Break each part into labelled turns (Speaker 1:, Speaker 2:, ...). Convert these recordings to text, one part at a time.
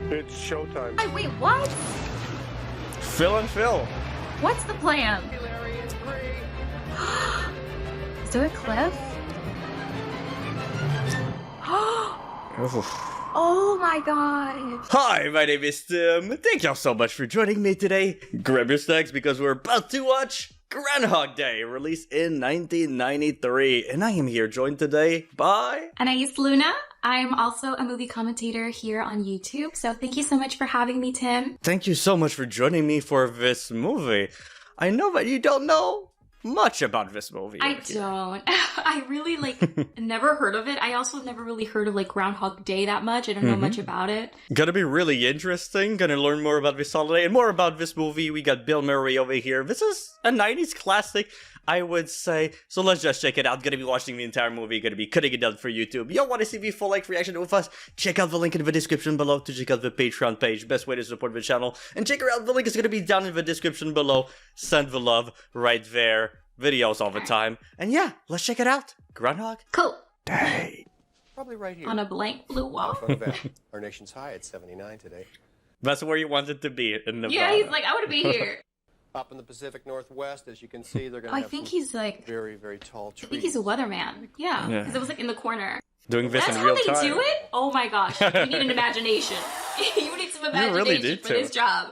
Speaker 1: It's showtime.
Speaker 2: Wait, what?
Speaker 3: Phil and Phil.
Speaker 2: What's the plan? Is there a cliff? Oh my god.
Speaker 3: Hi, my name is Tim. Thank y'all so much for joining me today. Grab your snacks because we're about to watch Groundhog Day, released in 1993. And I am here joined today by...
Speaker 2: Anais Luna. I'm also a movie commentator here on YouTube, so thank you so much for having me, Tim.
Speaker 3: Thank you so much for joining me for this movie. I know that you don't know much about this movie.
Speaker 2: I don't. I really, never heard of it. I also never really heard of, Groundhog Day that much. I don't know much about it.
Speaker 3: Gonna be really interesting. Gonna learn more about this holiday and more about this movie. We got Bill Murray over here. This is a 90s classic, I would say. So let's just check it out. Gonna be watching the entire movie. Gonna be cutting it down for YouTube. Y'all want to see the full reaction with us? Check out the link in the description below to check out the Patreon page. Best way to support the channel. And check her out. The link is gonna be down in the description below. Send the love right there. Videos all the time. And yeah, let's check it out. Groundhog
Speaker 2: Cool.
Speaker 3: Day.
Speaker 1: Probably right here.
Speaker 2: On a blank blue wall.
Speaker 1: Our nation's high at 79 today.
Speaker 3: That's where you wanted to be, in Nevada.
Speaker 2: Yeah, he's like, I want to be here.
Speaker 1: Up in the Pacific Northwest, as you can see, they're going to
Speaker 2: I
Speaker 1: have
Speaker 2: think
Speaker 1: some
Speaker 2: he's like...
Speaker 1: very, very tall trees.
Speaker 2: I think he's a weatherman. Yeah, because it was in the corner.
Speaker 3: Doing this
Speaker 2: That's
Speaker 3: in real time.
Speaker 2: how they do it? Oh my gosh, you need an imagination. You need some imagination for this job.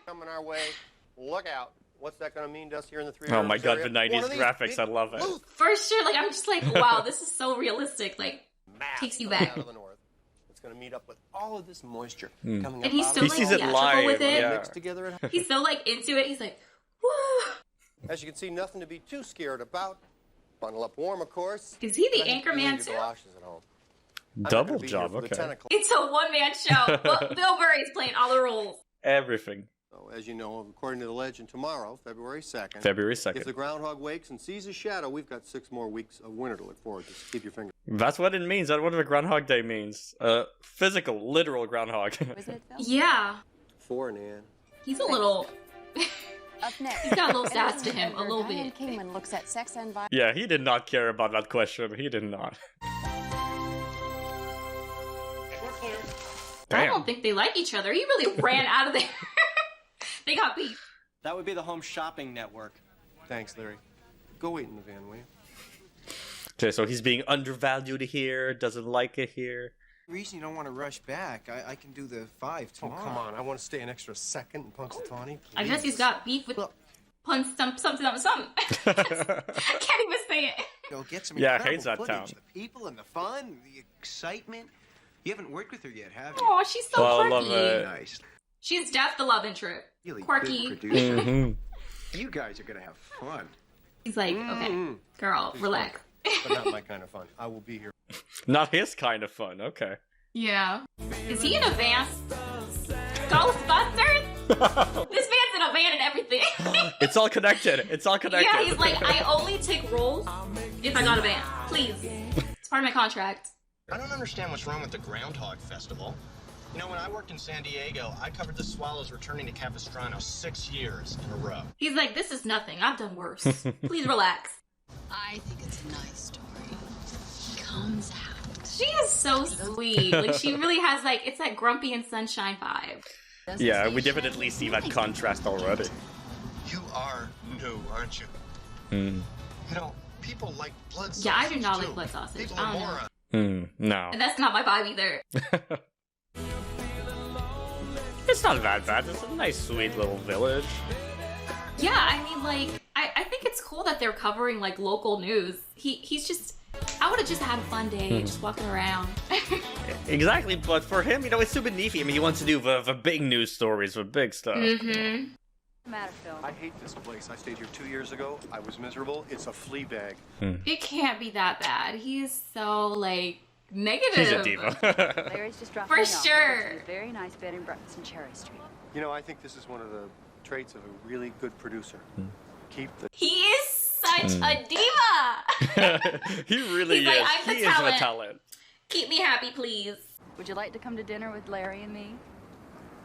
Speaker 1: Coming our way. Look out. What's that going to mean to us here in the Three
Speaker 3: Oh my
Speaker 1: Rivers
Speaker 3: god,
Speaker 1: area?
Speaker 3: the 90s graphics, I love it.
Speaker 2: For sure, I'm just like, wow, this is so realistic. Takes you back.
Speaker 1: Out of the north. It's going to meet up with all of this moisture coming up.
Speaker 2: And he's
Speaker 1: out
Speaker 2: so
Speaker 1: of
Speaker 3: He sees
Speaker 1: the
Speaker 3: it
Speaker 2: theatrical
Speaker 3: live,
Speaker 2: with it.
Speaker 3: yeah.
Speaker 1: mixed together.
Speaker 2: He's so into it. He's like, woo.
Speaker 1: As you can see, nothing to be too scared about. Bundle up warm, of course.
Speaker 2: Is he the
Speaker 1: And
Speaker 2: anchor
Speaker 1: leave
Speaker 2: man
Speaker 1: your
Speaker 2: too?
Speaker 1: galoshes at home. I'm not
Speaker 3: Double
Speaker 1: gonna be
Speaker 3: job,
Speaker 1: here for the
Speaker 3: okay.
Speaker 1: 10 o'clock.
Speaker 2: It's a one-man show. Bill Murray's playing all the roles.
Speaker 3: Everything.
Speaker 1: So, as you know, according to the legend, tomorrow, February 2nd,
Speaker 3: February
Speaker 1: if
Speaker 3: 2nd.
Speaker 1: the groundhog wakes and sees a shadow, we've got 6 more weeks of winter to look forward to. So keep your finger.
Speaker 3: That's what it means. That's what the Groundhog Day means. Physical, literal groundhog.
Speaker 2: Yeah.
Speaker 1: 4, Nan.
Speaker 2: He's a little...
Speaker 4: Up next,
Speaker 2: He's got a little sass to him, a little
Speaker 4: Diane
Speaker 2: bit.
Speaker 4: Kingman looks at sex and violence.
Speaker 3: Yeah, he did not care about that question. He did not.
Speaker 2: I
Speaker 3: Damn.
Speaker 2: don't think they like each other. He really ran out of there. They got beef.
Speaker 5: That would be the Home Shopping Network.
Speaker 1: Thanks, Larry. Go wait in the van, will you?
Speaker 3: Okay, so he's being undervalued here, doesn't like it here.
Speaker 6: Reason you don't want to rush back, I can do the 5
Speaker 1: Oh,
Speaker 6: tomorrow.
Speaker 1: come on. I want to stay an extra second in Punxsutawney, please.
Speaker 2: I guess he's got beef with something. I can't even say it.
Speaker 6: Go get some
Speaker 3: Yeah,
Speaker 6: incredible
Speaker 3: hates that
Speaker 6: footage.
Speaker 3: town.
Speaker 6: The people and the fun, the excitement. You haven't worked with her yet, have you?
Speaker 2: Oh, she's so
Speaker 3: Well, I
Speaker 2: quirky.
Speaker 3: love it.
Speaker 6: Nice.
Speaker 2: She's Jeff, the love interest.
Speaker 6: Really
Speaker 2: Quirky.
Speaker 6: good producer.
Speaker 3: Mhm.
Speaker 6: You guys are gonna have fun.
Speaker 2: He's like, okay, girl, relax.
Speaker 1: But not my kind of fun. I will be here.
Speaker 3: Not his kind of fun, okay.
Speaker 2: Yeah. Is he in a van? Ghostbusters? This man's in a van and everything.
Speaker 3: It's all connected. It's all connected.
Speaker 2: Yeah, he's like, I only take roles if I got a van. Please. It's part of my contract.
Speaker 7: I don't understand what's wrong with the Groundhog Festival. You know, when I worked in San Diego, I covered the Swallows returning to Capistrano 6 years in a row.
Speaker 2: He's like, this is nothing. I've done worse. Please relax.
Speaker 8: I think it's a nice story. Comes out.
Speaker 2: She is so sweet. She really has it's that Grumpy and Sunshine vibe.
Speaker 3: Yeah, we definitely see that contrast already.
Speaker 7: You are new, aren't you?
Speaker 3: Hmm.
Speaker 7: You know, people like blood sausage.
Speaker 2: Yeah, I do not
Speaker 7: too.
Speaker 2: like blood sausage.
Speaker 7: People
Speaker 2: I
Speaker 7: are
Speaker 2: don't know.
Speaker 7: morons.
Speaker 3: No.
Speaker 2: And that's not my vibe either.
Speaker 3: It's not that bad. It's a nice, sweet little village.
Speaker 2: Yeah, I mean, I think it's cool that they're covering, local news. He's just... I would have just had a fun day, just walking around.
Speaker 3: Exactly, but for him, it's too beneath him. He wants to do the big news stories, the big stuff.
Speaker 2: Mm-hmm.
Speaker 4: Matter, Phil.
Speaker 1: I hate this place. I stayed here 2 years ago. I was miserable. It's a flea bag.
Speaker 2: It can't be that bad. He is so, negative.
Speaker 3: He's a diva.
Speaker 4: Larry's just dropped
Speaker 2: For
Speaker 4: me off.
Speaker 2: sure.
Speaker 4: It's a very nice bed and breakfast in Cherry Street.
Speaker 1: You know, I think this is one of the traits of a really good producer. Keep the...
Speaker 2: He is such a diva!
Speaker 3: He really
Speaker 2: He's
Speaker 3: is.
Speaker 2: like, I'm the
Speaker 3: He is the
Speaker 2: talent.
Speaker 3: talent.
Speaker 2: Keep me happy, please.
Speaker 4: Would you like to come to dinner with Larry and me?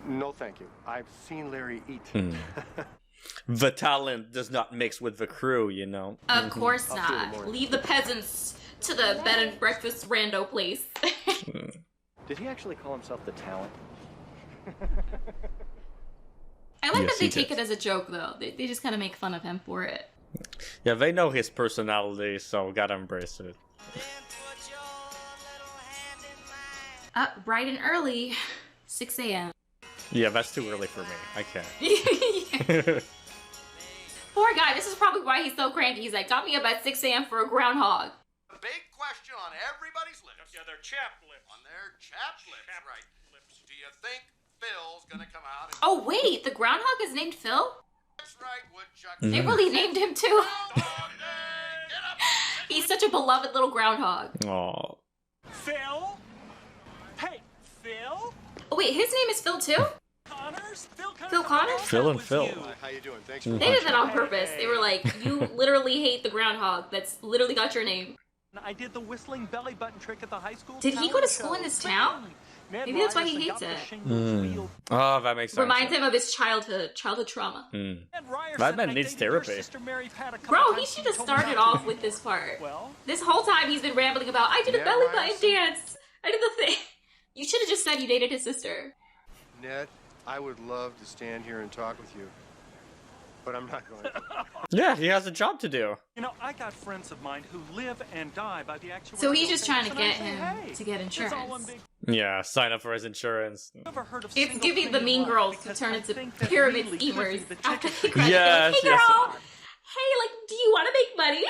Speaker 1: No, thank you. I've seen Larry eat.
Speaker 3: The talent does not mix with the crew,
Speaker 2: Of course
Speaker 1: I'll see you in the
Speaker 2: not.
Speaker 1: morning.
Speaker 2: Leave the peasants to the bed and breakfast rando place.
Speaker 9: Did he actually call himself the talent?
Speaker 2: like
Speaker 3: Yes,
Speaker 2: that they
Speaker 3: he
Speaker 2: take
Speaker 3: did.
Speaker 2: it as a joke, though. They just kind of make fun of him for it.
Speaker 3: Yeah, they know his personality, so gotta embrace it.
Speaker 2: Up bright and early, 6 a.m.
Speaker 3: Yeah, that's too early for me. I can't.
Speaker 2: Yeah. Poor guy. This is probably why he's so cranky. He's like, got me up at 6 a.m. for a groundhog.
Speaker 9: Big question on everybody's lips.
Speaker 10: Yeah, they're chapped lips.
Speaker 9: On their chapped lips, right. Do you think Phil's gonna come out and...
Speaker 2: Oh, wait. The groundhog is named Phil?
Speaker 9: That's right, Woodchuck.
Speaker 2: They really named him, too.
Speaker 9: Groundhog Day! Get up!
Speaker 2: He's such a beloved little groundhog.
Speaker 3: Aw.
Speaker 10: Phil? Hey, Phil?
Speaker 2: Oh, wait. His name is Phil, too?
Speaker 10: Connors?
Speaker 2: Phil Connors?
Speaker 3: Phil and Phil.
Speaker 1: Hi, how you doing? Thanks for
Speaker 2: They did that on purpose. They were like, you literally hate the groundhog. That's literally got your name.
Speaker 10: I did the whistling belly button trick at the high school.
Speaker 2: Did he go to school in this town? Maybe that's why he hates it.
Speaker 3: Oh, that makes sense.
Speaker 2: Reminds him of his childhood trauma.
Speaker 3: That man needs therapy.
Speaker 2: Bro, he should have started off with this part. This whole time he's been rambling about, I did a belly button dance. I did the thing. You should have just said you dated his sister.
Speaker 1: Ned, I would love to stand here and talk with you, but I'm not going to.
Speaker 3: Yeah, he has a job to do.
Speaker 10: You know, I got friends of mine who live and die by the actual.
Speaker 2: So he's just trying to get him to get insurance.
Speaker 3: Yeah, sign up for his insurance.
Speaker 2: It's giving the mean girls who turn into pyramid schemers after they graduate.
Speaker 3: Yes,
Speaker 2: Hey
Speaker 3: yes.
Speaker 2: girl, hey, like, do you want to make money?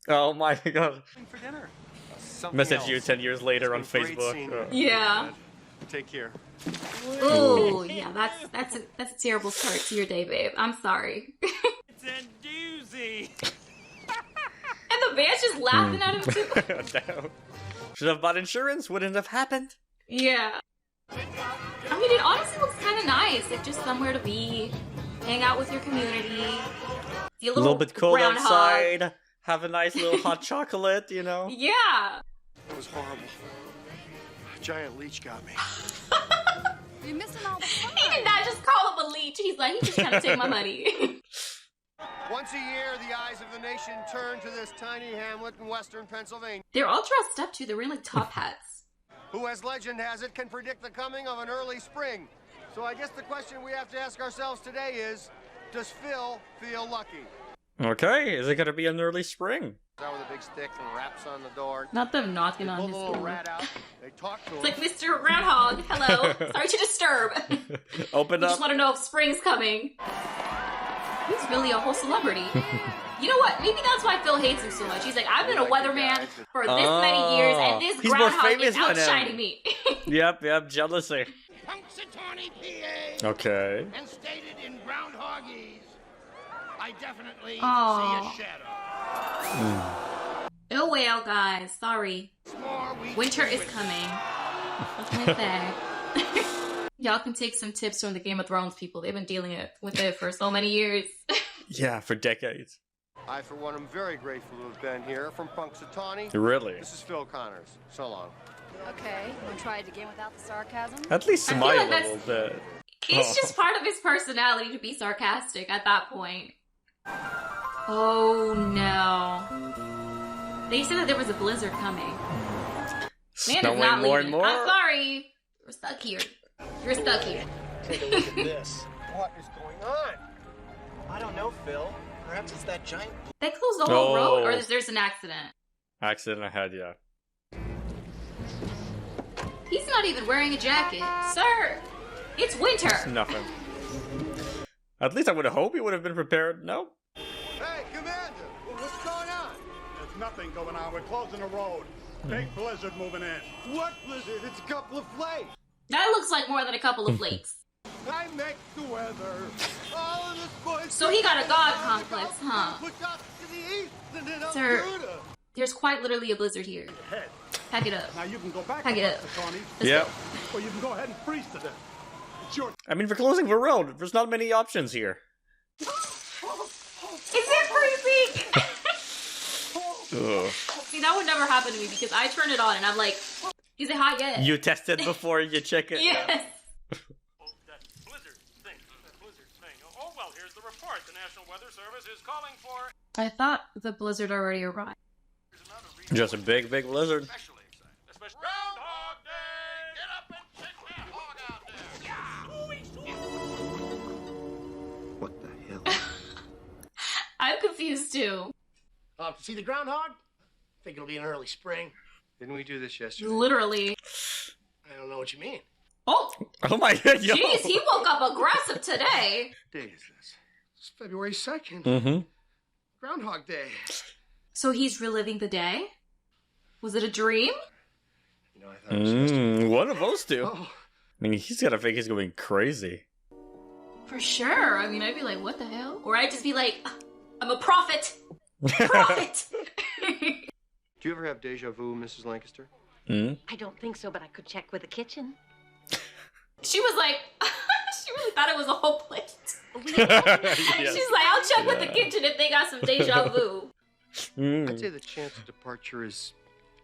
Speaker 3: Oh my god.
Speaker 10: For dinner.
Speaker 3: Message you 10 years later on
Speaker 1: It's been great
Speaker 3: Facebook.
Speaker 1: seeing you.
Speaker 2: Yeah.
Speaker 1: Take care.
Speaker 2: Oh, yeah, that's a terrible start to your day, babe. I'm sorry.
Speaker 10: It's a doozy.
Speaker 2: And the man's just laughing at him too.
Speaker 3: Damn. Should have bought insurance, wouldn't have happened.
Speaker 2: Yeah. I mean, it honestly looks kind of nice. Like, just somewhere to be, hang out with your community. See
Speaker 3: A little bit cold
Speaker 2: groundhog.
Speaker 3: outside. Have a nice little hot chocolate, you know?
Speaker 2: Yeah.
Speaker 1: It was horrible. A giant leech got me.
Speaker 4: You're missing all the fun.
Speaker 2: He did not just call him a leech. He's like, he's just trying to take my money.
Speaker 1: Once a year, the eyes of the nation turn to this tiny hamlet in western Pennsylvania,
Speaker 2: They're all dressed up too. They're wearing like top hats.
Speaker 1: who, as legend has it, can predict the coming of an early spring. So I guess the question we have to ask ourselves today is, does Phil feel lucky?
Speaker 3: Okay, is it gonna be an early spring?
Speaker 1: Out with a big stick and raps on the door.
Speaker 2: Not them knocking
Speaker 1: They
Speaker 2: on
Speaker 1: pull
Speaker 2: his
Speaker 1: the little
Speaker 2: door.
Speaker 1: rat out. They talk to him.
Speaker 2: It's like, Mr. Groundhog, hello. Sorry to disturb.
Speaker 3: Open
Speaker 2: You
Speaker 3: up.
Speaker 2: just want to know if spring's coming. He's really a whole celebrity. You know what? Maybe that's why Phil hates him so much. He's like, I've been a weatherman for this many years, and this
Speaker 3: He's more
Speaker 2: groundhog
Speaker 3: famous
Speaker 2: is
Speaker 3: than him.
Speaker 2: outshining me.
Speaker 3: Yep, jealousy.
Speaker 9: Punxsutawney, PA.
Speaker 3: Okay.
Speaker 9: And stated in Groundhogese, I definitely
Speaker 2: Aw.
Speaker 9: see a shadow.
Speaker 2: Oh well, guys. Sorry.
Speaker 9: More weeks
Speaker 2: Winter
Speaker 9: to
Speaker 2: is
Speaker 9: witness.
Speaker 2: coming. What can I say? Y'all can take some tips from the Game of Thrones people. They've been dealing with it for so many years.
Speaker 3: Yeah, for decades.
Speaker 1: I, for one, am very grateful to have been here from Punxsutawney.
Speaker 3: Really?
Speaker 1: This is Phil Connors. So long.
Speaker 4: Okay, you want to try it again without the sarcasm?
Speaker 3: At least
Speaker 2: I feel
Speaker 3: smile
Speaker 2: like
Speaker 3: a
Speaker 2: that's-
Speaker 3: little bit.
Speaker 2: It's just part of his personality to be sarcastic at that point. Oh no. They said that there was a blizzard coming. Man is
Speaker 3: Snowing
Speaker 2: not
Speaker 3: more
Speaker 2: leaving.
Speaker 3: and more.
Speaker 2: I'm sorry. We're stuck here. You're stuck here.
Speaker 7: Take a look at this.
Speaker 1: What is going on?
Speaker 7: I don't know, Phil. Perhaps it's that giant.
Speaker 2: They closed the whole road, or
Speaker 3: Oh.
Speaker 2: there's an accident?
Speaker 3: Accident ahead, yeah.
Speaker 2: He's not even wearing a jacket. Sir, it's winter.
Speaker 3: Nothing. At least I would have hoped he would have been prepared. No.
Speaker 1: Hey, Commander! What's going on?
Speaker 11: There's nothing going on. We're closing the road. Big blizzard moving in.
Speaker 1: What blizzard? It's a couple of flakes.
Speaker 2: That looks like more than a couple of flakes.
Speaker 1: I make the weather. All of this boys.
Speaker 2: So he got a god complex, huh?
Speaker 1: Push out to the east and then up
Speaker 2: Sir.
Speaker 1: through the-
Speaker 2: There's quite literally a blizzard here.
Speaker 11: Head.
Speaker 2: Pack it up.
Speaker 11: Now you can go back
Speaker 2: Pack
Speaker 11: to
Speaker 2: it up.
Speaker 11: Punxsutawney,
Speaker 3: Yep.
Speaker 11: or you can go ahead and freeze to death. It's your
Speaker 3: I mean, for closing the road, there's not many options here.
Speaker 2: Is it freezing?
Speaker 3: Ugh.
Speaker 2: See, that would never happen to me because I turn it on and I'm like, is it hot yet?
Speaker 3: You test it before you check it.
Speaker 2: Yes.
Speaker 10: That blizzard thing. Oh, well, here's the report. The National Weather Service is calling for...
Speaker 2: I thought the blizzard already arrived.
Speaker 3: Just a big, big blizzard.
Speaker 10: Especially Groundhog Day! Get up and check that hog out there!
Speaker 2: confused too.
Speaker 12: See the groundhog? Think it'll be an early spring.
Speaker 1: Didn't we do this yesterday?
Speaker 2: Literally.
Speaker 12: I don't know what you mean.
Speaker 2: Oh.
Speaker 3: Oh my god, yo.
Speaker 2: Jeez, he woke up aggressive today.
Speaker 1: What day is this?
Speaker 12: It's February 2nd.
Speaker 3: Mm-hmm.
Speaker 12: Groundhog Day.
Speaker 2: So he's reliving the day? Was it a dream?
Speaker 1: You know, I thought it was supposed to be...
Speaker 3: One of those two.
Speaker 12: Oh.
Speaker 3: I mean, he's gotta think he's going crazy.
Speaker 2: For sure. I mean, I'd be like, what the hell? Or I'd just be like, I'm a prophet. Prophet.
Speaker 1: Do you ever have deja vu, Mrs. Lancaster?
Speaker 13: I don't think so, but I could check with the kitchen.
Speaker 2: She was like, she really thought it was a whole plate.
Speaker 3: Yes.
Speaker 2: She's like, I'll check with the kitchen if they got some deja vu.
Speaker 1: I'd say the chance of departure is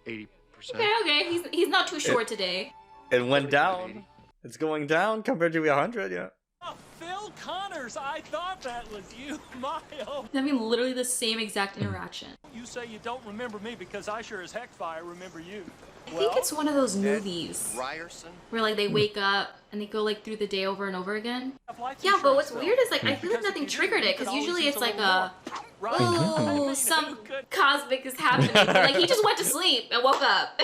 Speaker 1: 80%.
Speaker 2: Okay. He's not too short today.
Speaker 3: It went down. It's going down compared to 100, yeah.
Speaker 10: Oh, Phil Connors, I thought that was you, Mayo.
Speaker 2: I mean, literally the same exact interaction.
Speaker 10: You say you don't remember me because I sure as heck fire remember you.
Speaker 2: I think it's one of those movies
Speaker 1: Ryerson?
Speaker 2: where like they wake up and they go like through the day over and over again. Yeah, but what's weird is like I feel like nothing triggered it because usually it's like oh, some cosmic is happening. But, like he just went to sleep and woke up.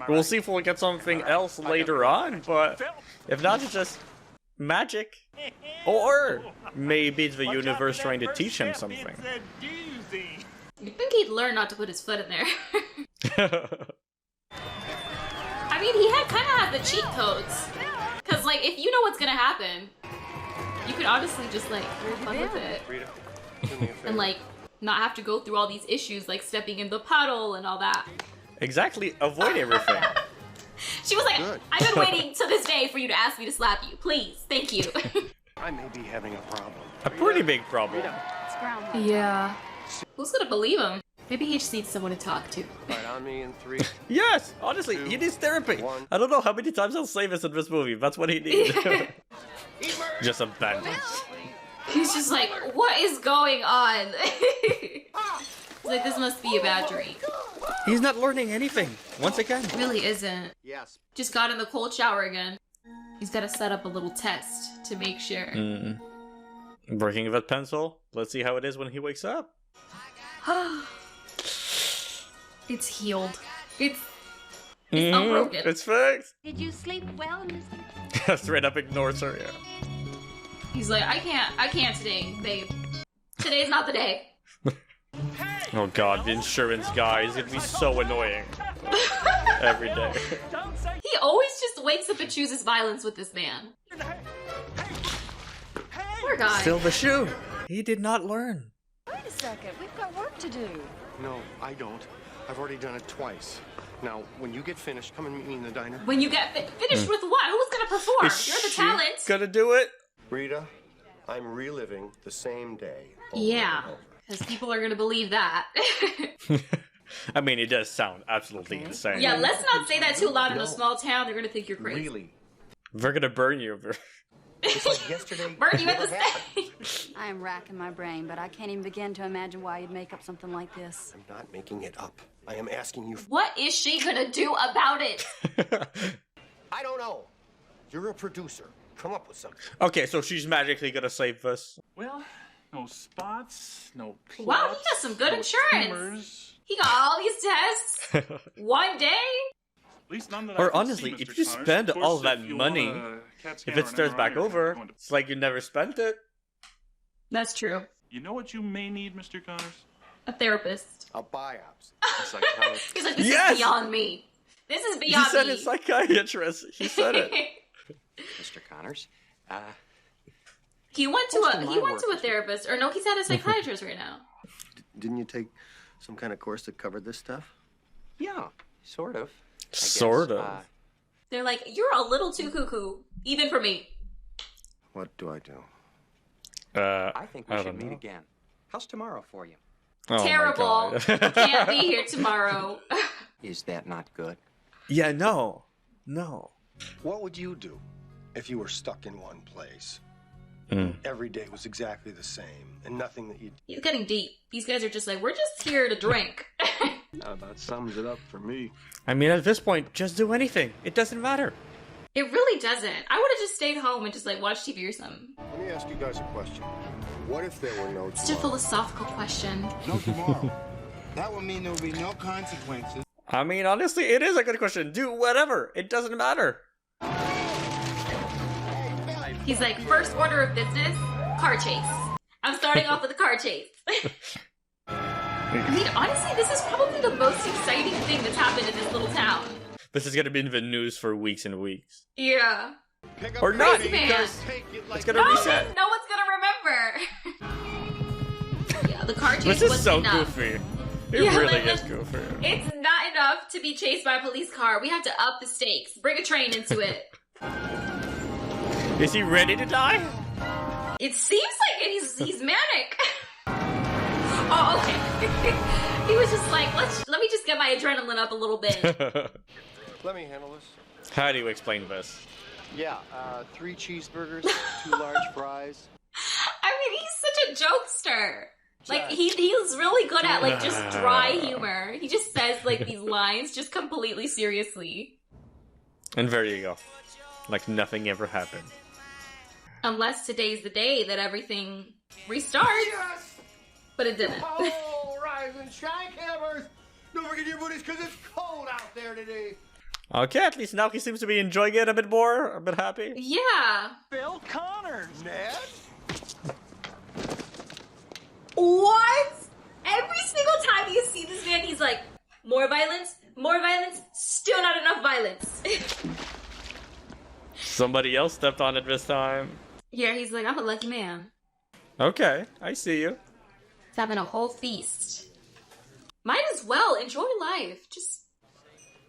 Speaker 3: We'll see if we'll get something else later on, but if not, it's just magic. Or maybe it's the universe trying to teach him something.
Speaker 2: You'd think he'd learn not to put his foot in there. I mean, he kind of had the cheat codes. Because, like, if you know what's gonna happen, you could honestly just, like, have fun with it. And, like, not have to go through all these issues, like stepping in the puddle and all that.
Speaker 3: Exactly, avoid everything.
Speaker 2: She was like, good. I've been waiting to this day for you to ask me to slap you. Please, thank you.
Speaker 1: I may be having a problem.
Speaker 3: A pretty big problem.
Speaker 2: Yeah. Who's gonna believe him? Maybe he just needs someone to talk to.
Speaker 1: Right on me in 3.
Speaker 3: Yes, honestly, he needs therapy.
Speaker 1: 1.
Speaker 3: I don't know how many times I'll say this in this movie. That's what he needs. Just a bandage.
Speaker 2: He's just like, what is going on? He's like, this must be a bad dream.
Speaker 3: He's not learning anything. Once again.
Speaker 2: Really isn't.
Speaker 1: Yes.
Speaker 2: Just got in the cold shower again. He's got to set up a little test to make sure.
Speaker 3: Working with that pencil. Let's see how it is when he wakes up.
Speaker 2: It's healed. It's unbroken.
Speaker 3: It's fixed.
Speaker 13: Did you sleep well, Mr.?
Speaker 3: Straight up ignores her, yeah.
Speaker 2: He's like, I can't today, babe. Today's not the day.
Speaker 3: Oh god, the insurance guy is gonna be so annoying. Every day.
Speaker 2: He always just wakes up and chooses violence with this man. Poor guy.
Speaker 3: Still the shoe. He did not learn.
Speaker 4: Wait a second, we've got work to do.
Speaker 1: No, I don't. I've already done it twice. Now, when you get finished, come and meet me in the diner.
Speaker 2: When you get finished with what? Who's gonna perform? You're the talent.
Speaker 3: Gonna do it?
Speaker 1: Rita, I'm reliving the same day.
Speaker 2: Yeah, because people are gonna believe that.
Speaker 3: I mean, it does sound absolutely insane.
Speaker 2: Yeah, let's not say that too loud in a small town. They're gonna think you're crazy.
Speaker 1: Really?
Speaker 3: They're gonna burn you.
Speaker 1: Just like yesterday.
Speaker 2: Burn you at the stake.
Speaker 4: I am racking my brain, but I can't even begin to imagine why you'd make up something like this.
Speaker 1: I'm not making it up. I am asking you.
Speaker 2: What is she gonna do about it?
Speaker 1: I don't know. You're a producer. Come up with something.
Speaker 3: Okay, so she's magically gonna save us.
Speaker 14: Well, no spots, no plots,
Speaker 2: Wow, he got some good insurance.
Speaker 14: tumors.
Speaker 2: He got all these tests. One day.
Speaker 14: At least none that
Speaker 3: Or
Speaker 14: I can
Speaker 3: honestly,
Speaker 14: see,
Speaker 3: if
Speaker 14: Mr.
Speaker 3: you
Speaker 14: Connors.
Speaker 3: spend
Speaker 14: Of course,
Speaker 3: all
Speaker 14: if
Speaker 3: that
Speaker 14: you
Speaker 3: money,
Speaker 14: want a CAT scan
Speaker 3: if
Speaker 14: or
Speaker 3: it starts
Speaker 14: an
Speaker 3: back
Speaker 14: MRI, you're
Speaker 3: over,
Speaker 14: going to-
Speaker 3: it's like you never spent it.
Speaker 2: That's true.
Speaker 14: You know what you may need, Mr. Connors?
Speaker 2: A therapist.
Speaker 1: A biopsy.
Speaker 14: A psychiatrist.
Speaker 2: He's like, this
Speaker 3: Yes!
Speaker 2: is beyond me. This is
Speaker 3: He
Speaker 2: beyond
Speaker 3: said
Speaker 2: me.
Speaker 3: it's psychiatrist. He said it.
Speaker 5: Mr. Connors,
Speaker 2: He went to a therapist, or no, he's at a psychiatrist right now.
Speaker 1: Didn't you take some kind of course that covered this stuff?
Speaker 5: yeah, sort of. I guess.
Speaker 3: Sort of.
Speaker 2: They're like, you're a little too cuckoo, even for me.
Speaker 1: What do I do?
Speaker 5: I think we
Speaker 3: I
Speaker 5: should
Speaker 3: don't
Speaker 5: meet
Speaker 3: know.
Speaker 5: again. How's tomorrow for you?
Speaker 3: Oh my
Speaker 2: Terrible.
Speaker 3: God.
Speaker 2: Can't be here tomorrow.
Speaker 5: Is that not good?
Speaker 3: Yeah, no.
Speaker 1: What would you do if you were stuck in one place? Every day was exactly the same, and nothing that you...
Speaker 2: He's getting deep. These guys are just like, we're just here to drink.
Speaker 1: That sums it up for me.
Speaker 3: I mean, at this point, just do anything. It doesn't matter.
Speaker 2: It really doesn't. I would have just stayed home and just like watched TV or something.
Speaker 1: Let me ask you guys a question. What if there were no
Speaker 2: It's a philosophical question.
Speaker 15: No tomorrow. That would mean there would be no consequences.
Speaker 3: I mean, honestly, it is a good question. Do whatever. It doesn't matter.
Speaker 2: He's like, first order of business, car chase. I'm starting off with a car chase. I mean, honestly, this is probably the most exciting thing that's happened in this little town.
Speaker 3: This is gonna be in the news for weeks and weeks.
Speaker 2: Yeah.
Speaker 3: Or not,
Speaker 2: Crazy man.
Speaker 3: because it's gonna reset.
Speaker 2: No one's gonna remember. Yeah, the car chase
Speaker 3: This is
Speaker 2: wasn't
Speaker 3: so
Speaker 2: enough.
Speaker 3: goofy. It
Speaker 2: Yeah,
Speaker 3: really
Speaker 2: like,
Speaker 3: is goofy.
Speaker 2: It's not enough to be chased by a police car. We have to up the stakes. Bring a train into it.
Speaker 3: Is he ready to die?
Speaker 2: It seems like it. He's manic. Oh, okay. He was just like, let me just get my adrenaline up a little bit.
Speaker 1: Let me handle this.
Speaker 3: How do you explain this?
Speaker 1: Yeah, 3 cheeseburgers, 2 large fries.
Speaker 2: I mean, he's such a jokester. Like he's really good at like just dry humor. He just says like these lines just completely seriously.
Speaker 3: And there you go. Like nothing ever happened.
Speaker 2: Unless today's the day that everything restarts.
Speaker 1: Yes!
Speaker 2: But it didn't.
Speaker 1: Oh, rise and shine, campers! Don't forget your booties because it's cold out there today.
Speaker 3: Okay, at least now he seems to be enjoying it a bit more, a bit happy.
Speaker 2: Yeah.
Speaker 1: Bill Connors, Ned?
Speaker 2: What? Every single time you see this man, he's like, more violence, still not enough violence.
Speaker 3: Somebody else stepped on it this time.
Speaker 2: Yeah, he's like, I'm a lucky man.
Speaker 3: Okay, I see you.
Speaker 2: He's having a whole feast. Might as well enjoy life. Just,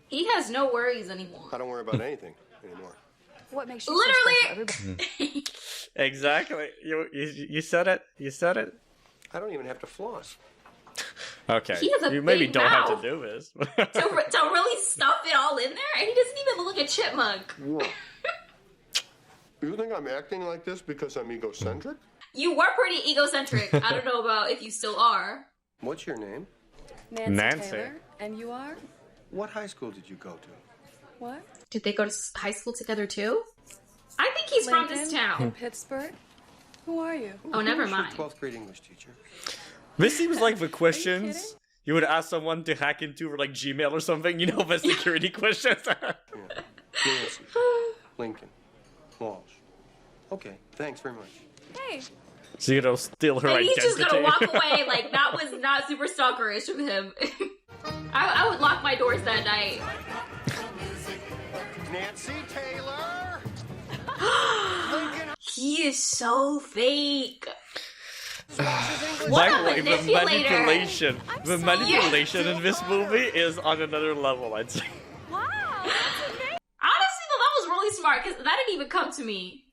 Speaker 2: he has no worries anymore.
Speaker 1: I don't worry about anything anymore.
Speaker 4: What makes you
Speaker 2: literally?
Speaker 4: So special, everybody?
Speaker 3: Exactly. You said it. You said it.
Speaker 1: I don't even have to floss.
Speaker 3: Okay.
Speaker 2: He has a
Speaker 3: You maybe
Speaker 2: big
Speaker 3: don't have
Speaker 2: mouth.
Speaker 3: to do this.
Speaker 2: to really stuff it all in there, and he doesn't even look like a chipmunk.
Speaker 1: Whoa. You think I'm acting like this because I'm egocentric?
Speaker 2: You were pretty egocentric. I don't know about if you still are.
Speaker 1: What's your name?
Speaker 4: Nancy Taylor. And you are?
Speaker 1: What high school did you go to?
Speaker 4: What?
Speaker 2: Did they go to high school together too? I think he's from this
Speaker 4: Lincoln,
Speaker 2: town.
Speaker 4: Pittsburgh. Who are you?
Speaker 2: Oh, never
Speaker 1: Who's your
Speaker 2: mind.
Speaker 1: 12th grade English teacher.
Speaker 3: This seems like the questions you would ask someone to hack into for like Gmail or something. You know, the security questions.
Speaker 1: Nancy. Lincoln. Walsh. Okay, thanks very much.
Speaker 4: Hey.
Speaker 3: So you know, steal her
Speaker 2: And he's
Speaker 3: identity.
Speaker 2: just gonna walk away like that was not super stalkerish of him. I would lock my doors that night.
Speaker 1: Nancy Taylor.
Speaker 2: He is so fake.
Speaker 3: By
Speaker 2: What
Speaker 3: the
Speaker 2: a
Speaker 3: way, the
Speaker 2: manipulator.
Speaker 3: manipulation in this movie is on another level, I'd say.
Speaker 2: Honestly, though, that was really smart because that didn't even come to me.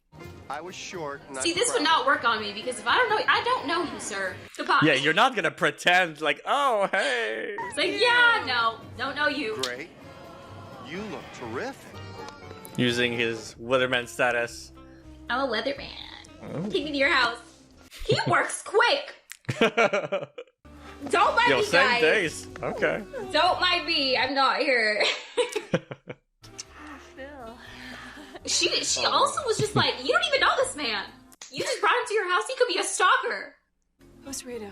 Speaker 1: I was short. And
Speaker 2: See, this would not work on me because if I don't know you, sir. Goodbye.
Speaker 3: Yeah, you're not gonna pretend like, oh, hey.
Speaker 2: It's like, yeah, no, don't know you.
Speaker 1: Great. You look terrific.
Speaker 3: Using his weatherman status.
Speaker 2: I'm a weatherman.
Speaker 3: Oh.
Speaker 2: Take me to your house. He works quick. Don't mind
Speaker 3: Yo,
Speaker 2: me,
Speaker 3: same
Speaker 2: guys.
Speaker 3: days. Okay.
Speaker 2: Don't mind me. I'm not here. She also was just like, you don't even know this man. You just brought him to your house. He could be a stalker.
Speaker 4: Who's Rita?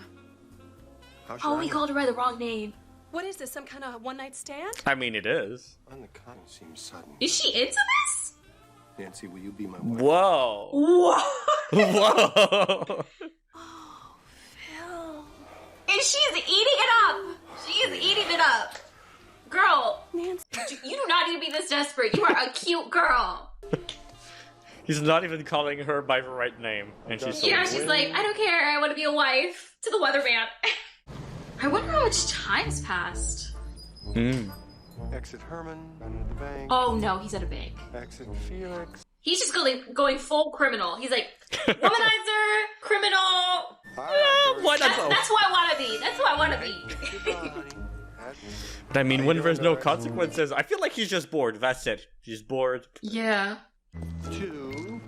Speaker 2: Oh, we called her by the wrong name.
Speaker 4: What is this? Some kind of one-night stand?
Speaker 3: I mean, it is.
Speaker 1: On the con seems sudden.
Speaker 2: Is she into this?
Speaker 1: Nancy, will you be my wife?
Speaker 3: Whoa.
Speaker 2: Whoa.
Speaker 3: Whoa.
Speaker 4: Phil.
Speaker 2: And she's eating it up. She is eating it up. Girl,
Speaker 4: Nancy.
Speaker 2: you do not need to be this desperate. You are a cute girl.
Speaker 3: He's not even calling her by the right name. And she's so
Speaker 2: Yeah, she's like, I don't care. I want to be a wife to the weatherman. I wonder how much time's passed.
Speaker 1: Exit Herman, enter the bank.
Speaker 2: Oh no, he's at a bank.
Speaker 1: Exit Felix.
Speaker 2: He's just going full criminal. He's like, womanizer, criminal.
Speaker 3: Why not both?
Speaker 2: That's who I want to be. That's who I want to be.
Speaker 3: But I mean, when there's no consequences, I feel like he's just bored. That's it. He's bored.
Speaker 2: Yeah.
Speaker 1: 2.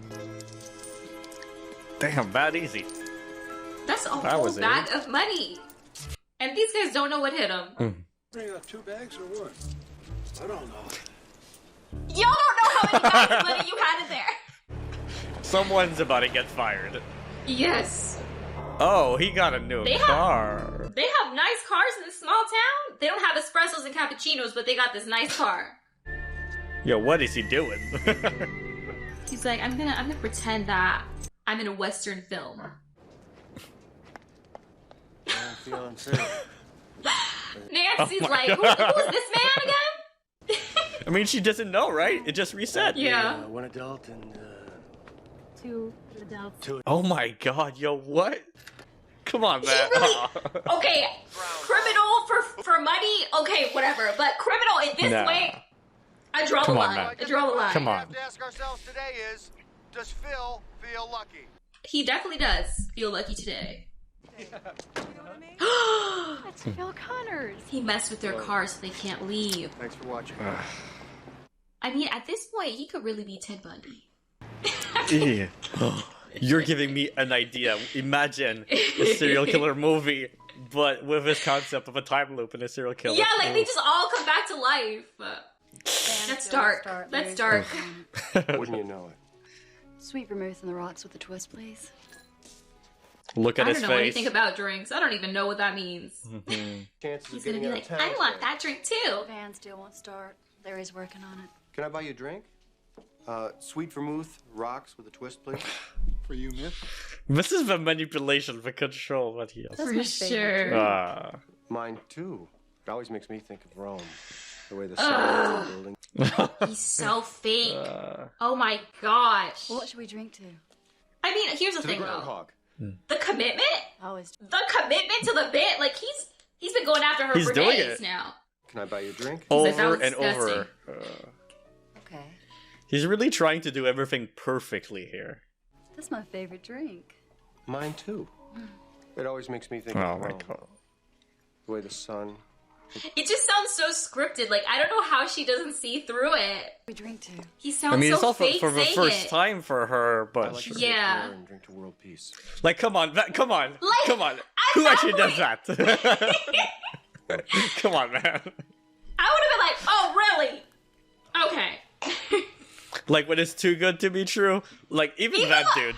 Speaker 3: Damn, that easy.
Speaker 2: That's a
Speaker 3: That
Speaker 2: whole
Speaker 3: was
Speaker 2: bag of money. And these guys don't know what hit them.
Speaker 11: Bring up 2 bags or what? I don't know.
Speaker 2: Y'all don't know how many pounds of money you had in there.
Speaker 3: Someone's about to get fired.
Speaker 2: Yes.
Speaker 3: Oh, he got a new car.
Speaker 2: They have nice cars in this small town. They don't have espressos and cappuccinos, but they got this nice car.
Speaker 3: Yo, what is he doing?
Speaker 2: He's like, I'm gonna pretend that I'm in a Western film.
Speaker 1: I'm feeling sick.
Speaker 2: Nancy's
Speaker 3: my
Speaker 2: like,
Speaker 3: God.
Speaker 2: who's this man again?
Speaker 3: I mean, she doesn't know, right? It just reset.
Speaker 2: Yeah.
Speaker 1: One adult and
Speaker 4: 2 adults.
Speaker 3: Oh my God, yo, what? Come on, man.
Speaker 2: Okay, criminal for money, okay, whatever. But criminal in this way, I draw the line.
Speaker 3: Man.
Speaker 2: I draw the line.
Speaker 3: Come
Speaker 1: What
Speaker 3: on.
Speaker 1: we have to ask ourselves today is, does Phil feel lucky?
Speaker 2: He definitely does feel lucky today.
Speaker 4: That's Phil Connors.
Speaker 2: He messed with their car so they can't leave.
Speaker 1: Thanks for watching.
Speaker 2: I mean, at this point, he could really be Ted Bundy.
Speaker 3: Yeah. You're giving me an idea. Imagine a serial killer movie, but with this concept of a time loop and a serial killer.
Speaker 2: Yeah, like they just all come back to life. That's dark. That's dark.
Speaker 1: Wouldn't you know it?
Speaker 4: Sweet vermouth in the rocks with a twist, please.
Speaker 3: Look at
Speaker 2: I
Speaker 3: his
Speaker 2: don't know
Speaker 3: face.
Speaker 2: anything about drinks. I don't even know what that means.
Speaker 1: Chances
Speaker 2: He's
Speaker 1: of
Speaker 2: gonna
Speaker 1: getting
Speaker 2: be
Speaker 1: out
Speaker 2: like,
Speaker 1: of town.
Speaker 2: I want that drink too.
Speaker 4: Van still won't start. Larry's working on it.
Speaker 1: Can I buy you a drink? Sweet vermouth, rocks with a twist, please.
Speaker 11: For you, miss.
Speaker 3: This is the manipulation, the control that he has.
Speaker 4: That's my favorite drink.
Speaker 1: Mine too. It always makes me think of Rome. The way the sun is building.
Speaker 2: He's so fake. Oh my gosh.
Speaker 4: Well, what should we drink to?
Speaker 2: I mean, here's the
Speaker 1: To the
Speaker 2: thing though.
Speaker 1: groundhog.
Speaker 2: The commitment?
Speaker 4: Always.
Speaker 2: The commitment to the bit? Like he's been going after her
Speaker 3: He's
Speaker 2: for
Speaker 3: doing
Speaker 2: days
Speaker 3: it.
Speaker 2: now.
Speaker 1: Can I buy you a drink?
Speaker 2: He's like, that
Speaker 3: Over
Speaker 2: was
Speaker 3: and over.
Speaker 4: Okay.
Speaker 3: He's really trying to do everything perfectly here.
Speaker 4: That's my favorite drink.
Speaker 1: Mine too. It always makes me think
Speaker 3: Oh
Speaker 1: of
Speaker 3: my
Speaker 1: Rome.
Speaker 3: God.
Speaker 1: The way the sun.
Speaker 2: It just sounds so scripted. Like I don't know how she doesn't see through it.
Speaker 4: We drink to.
Speaker 2: He sounds
Speaker 3: I mean,
Speaker 2: so
Speaker 3: it's all
Speaker 2: fake
Speaker 3: for the
Speaker 2: saying
Speaker 3: first
Speaker 2: it.
Speaker 3: time for her,
Speaker 1: I
Speaker 3: but
Speaker 1: like to
Speaker 3: sure.
Speaker 1: sit
Speaker 2: Yeah.
Speaker 1: there and drink to world peace.
Speaker 3: Like, come on, come on,
Speaker 2: Like,
Speaker 3: come on.
Speaker 2: at
Speaker 3: Who
Speaker 2: that
Speaker 3: actually does
Speaker 2: point-
Speaker 3: that? Come on, man.
Speaker 2: I would have been like, oh really? Okay.
Speaker 3: Like when it's too good to be true. Like even that dude.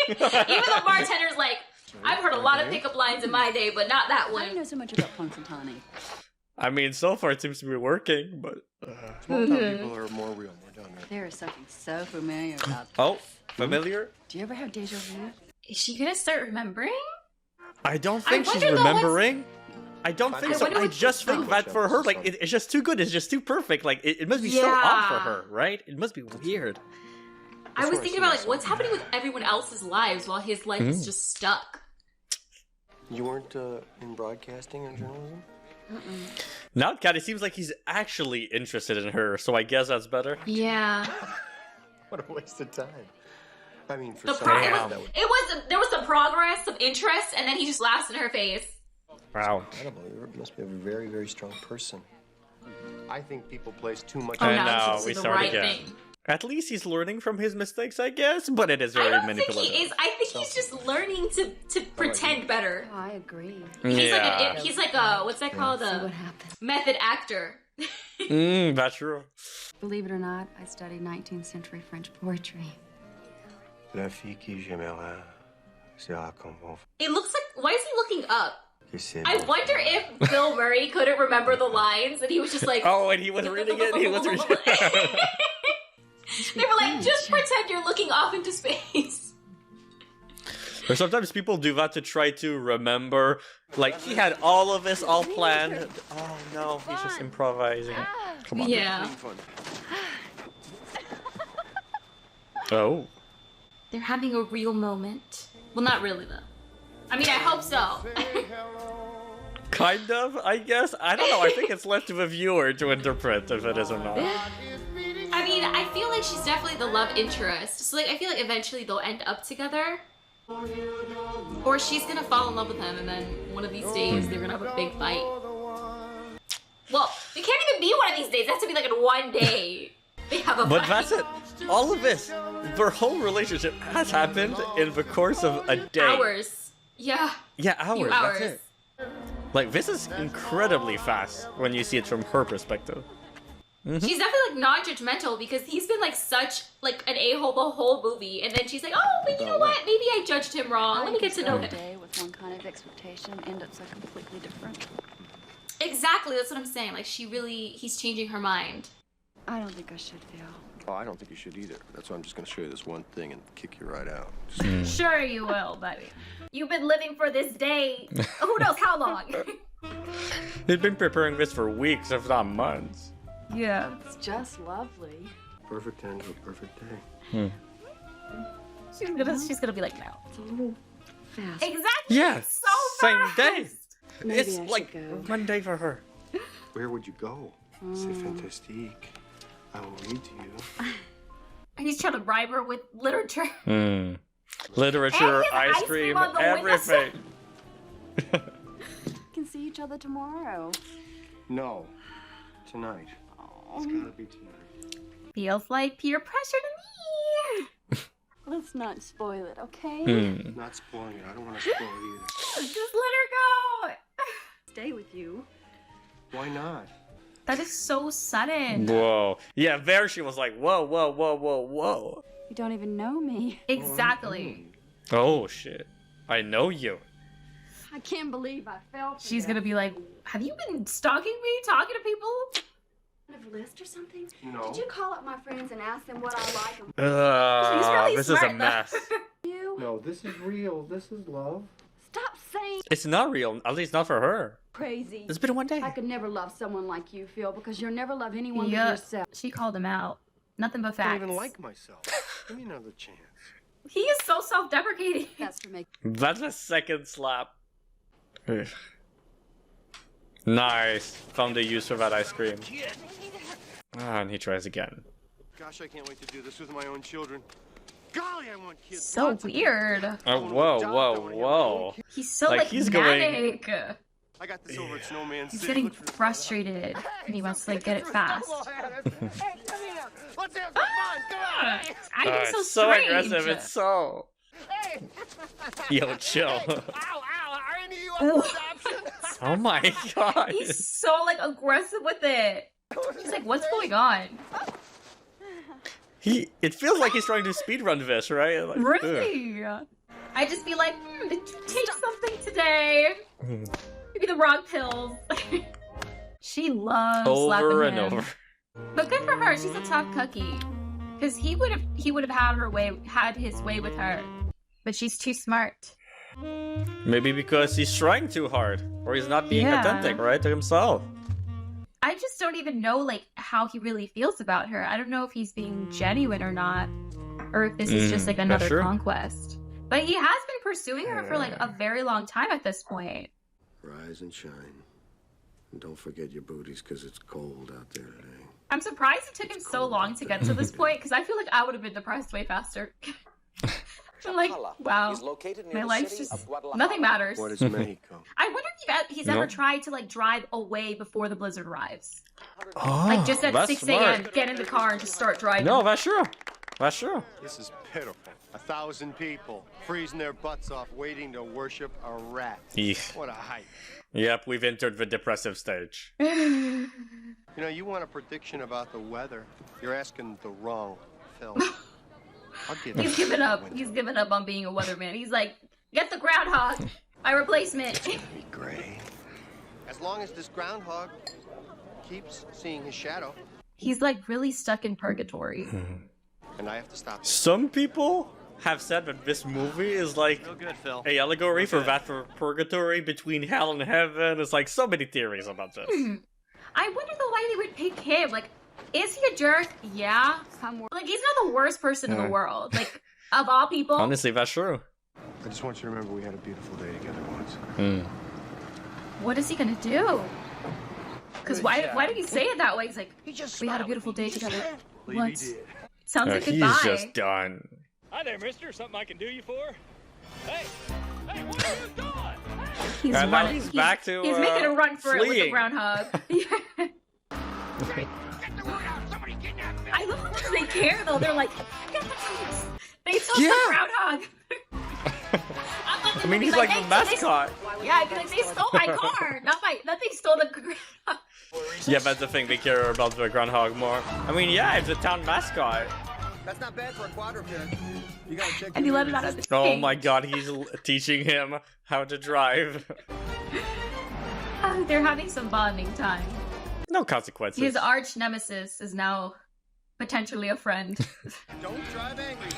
Speaker 2: Even the bartender's like, I've heard a lot of pickup lines in my day, but not that
Speaker 4: How do you
Speaker 2: one.
Speaker 4: know so much about Punxsutawney?
Speaker 3: I mean, so far it seems to be working, but.
Speaker 1: Small town people are more real, more down there.
Speaker 4: There is something so familiar about this.
Speaker 3: Oh, familiar?
Speaker 4: Do you ever have deja vu?
Speaker 2: Is she gonna start remembering?
Speaker 3: I don't think she's
Speaker 2: wonder though what's-
Speaker 3: remembering. I don't think
Speaker 1: I
Speaker 3: so.
Speaker 2: wonder
Speaker 3: I
Speaker 2: what's-
Speaker 3: just think that for her, like, it's just too good. It's just too perfect. Like, it must be so odd for
Speaker 2: Yeah.
Speaker 3: her, right? It must be weird.
Speaker 2: I was thinking about like what's happening with everyone else's lives while his life is just stuck.
Speaker 1: You weren't in broadcasting or journalism?
Speaker 3: Now it kind of seems like he's actually interested in her, so I guess that's better.
Speaker 2: Yeah.
Speaker 1: What a waste of time. I mean, for
Speaker 2: The
Speaker 1: some
Speaker 2: pro-
Speaker 1: reason
Speaker 2: it
Speaker 1: that
Speaker 2: was,
Speaker 1: would...
Speaker 2: it was there was some progress, some interest, and then he just laughs in her face.
Speaker 3: Wow.
Speaker 1: Incredible. You must be a very, very strong person. I think people place too much...
Speaker 2: Oh,
Speaker 3: And
Speaker 2: now
Speaker 3: now
Speaker 2: this
Speaker 3: we
Speaker 2: is the
Speaker 3: start
Speaker 2: right
Speaker 3: again.
Speaker 2: thing.
Speaker 3: At least he's learning from his mistakes, I guess, but it is
Speaker 2: I
Speaker 3: very
Speaker 2: don't think
Speaker 3: manipulative.
Speaker 2: he is. I think he's just learning to pretend better.
Speaker 4: Oh, I agree.
Speaker 2: He's like a what's that called?
Speaker 4: See what
Speaker 2: A
Speaker 4: happens.
Speaker 2: method actor.
Speaker 3: That's true.
Speaker 4: Believe it or not, I studied 19th century French poetry.
Speaker 1: La fille qui j'aimerais sera comme bon.
Speaker 2: It looks like. Why is he looking up?
Speaker 1: Que c'est
Speaker 2: I
Speaker 1: bon.
Speaker 2: wonder if Bill Murray couldn't remember the lines and he was just like.
Speaker 3: Oh, and he was reading it. He was reading it.
Speaker 2: They were like, just pretend you're looking off into space.
Speaker 3: Or sometimes people do that to try to remember. Like, he had all of this all planned. Oh no, he's just improvising. Come on.
Speaker 2: Yeah.
Speaker 3: Oh.
Speaker 2: They're having a real moment. Well, not really though. I mean, I hope so.
Speaker 3: Kind of, I guess. I don't know. I think it's left to the viewer to interpret if it is or not.
Speaker 2: I mean, I feel like she's definitely the love interest. So like, I feel like eventually they'll end up together. Or she's gonna fall in love with him and then one of these days they're gonna have a big fight. Well, it can't even be one of these days. It has to be like in one day. They have a
Speaker 3: But
Speaker 2: fight.
Speaker 3: that's it. All of this, their whole relationship has happened in the course of a day.
Speaker 2: Hours. Yeah.
Speaker 3: Yeah,
Speaker 2: Few
Speaker 3: hours.
Speaker 2: hours.
Speaker 3: That's it. Like, this is incredibly fast when you see it from her perspective.
Speaker 2: She's definitely like non-judgmental because he's been like such like an a-hole the whole movie, and then she's like, oh, but you know what? Maybe I judged him wrong. Let me get to know him.
Speaker 4: Day with one kind of expectation end up so completely different.
Speaker 2: Exactly, that's what I'm saying. Like he's changing her mind.
Speaker 4: I don't think I should, Phil.
Speaker 1: Oh, I don't think you should either. That's why I'm just gonna show you this one thing and kick you right out.
Speaker 2: Sure you will, buddy. You've been living for this day. Who knows how long?
Speaker 3: He's been preparing this for weeks, if not months.
Speaker 2: Yeah.
Speaker 4: It's just lovely.
Speaker 1: Perfect end to a perfect day.
Speaker 2: She's gonna be like, no.
Speaker 4: It's a little fast.
Speaker 2: Exactly.
Speaker 3: Yeah.
Speaker 2: So
Speaker 3: same
Speaker 2: fast.
Speaker 3: day.
Speaker 4: Maybe
Speaker 3: It's
Speaker 4: I should
Speaker 3: like
Speaker 4: go.
Speaker 3: 1 day for her.
Speaker 1: Where would you go? C'est fantastique. I will read to you.
Speaker 2: And he's trying to bribe her with literature.
Speaker 3: Literature,
Speaker 2: And his
Speaker 3: ice cream,
Speaker 2: on the
Speaker 3: everything.
Speaker 4: We can see each other tomorrow.
Speaker 1: No. Tonight. It's gotta be tonight.
Speaker 2: Feels like peer pressure to me.
Speaker 4: Let's not spoil it, okay?
Speaker 1: Not spoiling it. I don't want to spoil it either.
Speaker 2: Just let her go.
Speaker 4: Stay with you.
Speaker 1: Why not?
Speaker 2: That is so sudden.
Speaker 3: Whoa. Yeah, there she was like, whoa, whoa, whoa, whoa, whoa.
Speaker 4: You don't even know me.
Speaker 2: Exactly.
Speaker 3: Oh, shit. I know you.
Speaker 4: I can't believe I fell for
Speaker 2: She's
Speaker 4: that.
Speaker 2: gonna be like, have you been stalking me, talking to people?
Speaker 4: A list or something?
Speaker 1: No.
Speaker 4: Did you call up my friends and ask them what I like?
Speaker 2: really
Speaker 3: this is a
Speaker 2: smart, though.
Speaker 3: mess.
Speaker 4: You?
Speaker 1: No, this is real. This is love.
Speaker 4: Stop saying
Speaker 3: It's not real, at least not for her.
Speaker 4: crazy.
Speaker 3: It's been 1 day.
Speaker 4: I could never love someone like you, Phil, because you'll never love anyone but
Speaker 2: Yeah.
Speaker 4: yourself.
Speaker 2: She called him out. Nothing but
Speaker 1: I
Speaker 2: facts.
Speaker 1: don't even like myself. Give me another chance.
Speaker 2: He is so self-deprecating.
Speaker 4: That's to make
Speaker 3: That's a second slap. Ugh. Nice. Found the use for that ice cream. Ah, and he tries again.
Speaker 1: Gosh, I can't wait to do this with my own children. Golly, I want kids.
Speaker 2: So
Speaker 1: Lots of
Speaker 2: weird.
Speaker 3: Oh, whoa, whoa, whoa.
Speaker 2: He's so
Speaker 3: Like,
Speaker 2: like
Speaker 3: he's going-
Speaker 2: manic.
Speaker 1: I got this over at Snowman
Speaker 2: He's
Speaker 1: City.
Speaker 2: getting
Speaker 1: Look for-
Speaker 2: frustrated and he wants to like get it fast.
Speaker 1: Hey, come here. Let's have some fun. Come on.
Speaker 2: I think
Speaker 3: It's
Speaker 2: so
Speaker 3: so
Speaker 2: strange.
Speaker 3: aggressive. It's so.
Speaker 1: Hey.
Speaker 3: Yo, chill.
Speaker 1: Ow, ow. Are any of you up
Speaker 2: Ooh.
Speaker 1: for adoption?
Speaker 3: Oh my god.
Speaker 2: He's so like aggressive with it. He's like, what's going on?
Speaker 3: It feels like he's trying to speedrun this, right? Like, ugh.
Speaker 2: Really? I just be like, did you take something today? Maybe the wrong pills. She loves slapping
Speaker 3: Over and
Speaker 2: him.
Speaker 3: over.
Speaker 2: But good for her. She's a tough cookie. Because he would have had his way with her. But she's too smart.
Speaker 3: Maybe because he's trying too hard, or he's not being
Speaker 2: Yeah.
Speaker 3: authentic, right, to himself.
Speaker 2: I just don't even know like how he really feels about her. I don't know if he's being genuine or not, or if this is just like another
Speaker 3: true.
Speaker 2: conquest. But he has been pursuing her for like a very long time at this point.
Speaker 1: Rise and shine. And don't forget your booties, because it's cold out there today.
Speaker 2: I'm surprised it took him so long to get to this point because I feel like I would have been depressed way faster. I'm like, wow, my life's just nothing matters.
Speaker 1: What is Mexico?
Speaker 2: I wonder if he's ever tried to like drive away before the blizzard arrives.
Speaker 3: Oh,
Speaker 2: Like just at
Speaker 3: that's
Speaker 2: 6
Speaker 3: smart.
Speaker 2: a.m. get in the car and just start driving.
Speaker 3: No, that's true. That's true.
Speaker 1: This is pitiful. 1,000 people freezing their butts off waiting to worship a rat.
Speaker 3: Eek.
Speaker 1: What a hype.
Speaker 3: Yep, we've entered the depressive stage.
Speaker 1: You know, you want a prediction about the weather. You're asking the wrong Phil. I'll give
Speaker 2: He's
Speaker 1: you
Speaker 2: given up.
Speaker 1: winter.
Speaker 2: He's given up on being a weatherman. He's like, get the groundhog, my replacement.
Speaker 1: Be gray. As long as this groundhog keeps seeing his shadow,
Speaker 2: He's like really stuck in purgatory.
Speaker 1: and I have to stop.
Speaker 3: Some people have said that this movie is like
Speaker 16: No good, Phil.
Speaker 3: a allegory for that for purgatory between hell and heaven. It's like so many theories about this.
Speaker 2: I wonder though why they would pick him. Like, is he a jerk? Yeah. Like, he's not the worst person in the world. Like, of all people.
Speaker 3: Honestly, that's true.
Speaker 1: I just want you to remember we had a beautiful day together once.
Speaker 2: What is he gonna do? Because why did he say it that way? He's like, we had a beautiful day together once. Sounds like
Speaker 3: He's
Speaker 2: goodbye.
Speaker 3: just done.
Speaker 10: Hi there, mister. Something I can do you for? Hey, where are you going?
Speaker 2: He's
Speaker 3: And now
Speaker 2: running.
Speaker 3: he's back to,
Speaker 2: He's making a run for it with the
Speaker 3: fleeing.
Speaker 2: groundhog. I love how much they care though. They're like, they took the groundhog.
Speaker 3: I mean, he's like the mascot.
Speaker 2: Yeah, I'd be like, they stole my car. Not they stole the groundhog.
Speaker 3: Yeah, that's the thing, they care about the Groundhog more. I mean, yeah, it's a town mascot.
Speaker 1: That's not bad for a quadruped. You gotta check.
Speaker 2: And he let him out of the
Speaker 3: Oh
Speaker 2: cage.
Speaker 3: my god, he's teaching him how to drive.
Speaker 2: They're having some bonding time.
Speaker 3: No consequences.
Speaker 2: His arch nemesis is now potentially a friend.
Speaker 1: Don't drive angry.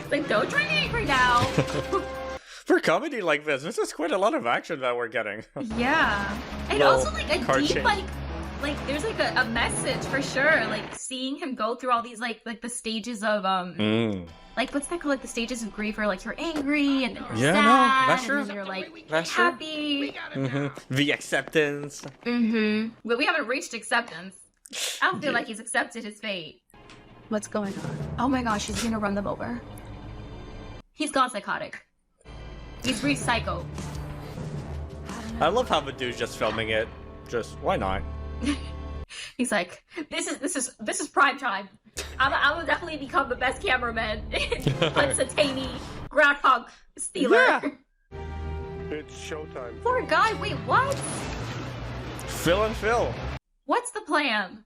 Speaker 2: It's like, don't drive angry now.
Speaker 3: For comedy like this is quite a lot of action that we're getting.
Speaker 2: Yeah. And
Speaker 3: Little
Speaker 2: also like a
Speaker 3: car
Speaker 2: deep
Speaker 3: change.
Speaker 2: like there's like a message for sure. Like seeing him go through all these like the stages of like what's that called? Like the stages of grief where like you're angry and then you're sad
Speaker 3: that's true.
Speaker 2: and then you're like
Speaker 3: That's true.
Speaker 2: happy.
Speaker 3: The acceptance.
Speaker 2: But we haven't reached acceptance. I don't feel like he's accepted his fate.
Speaker 4: What's going on?
Speaker 2: Oh my gosh, he's gonna run them over. He's gone psychotic. He's reached psycho.
Speaker 3: I love how the dude's just filming it. Just why not?
Speaker 2: He's like, this is prime time. I will definitely become the best cameraman in Punxsutawney Groundhog Stealer.
Speaker 3: Yeah.
Speaker 11: It's showtime.
Speaker 2: Poor guy. Wait, what?
Speaker 3: Phil and Phil.
Speaker 2: What's the plan?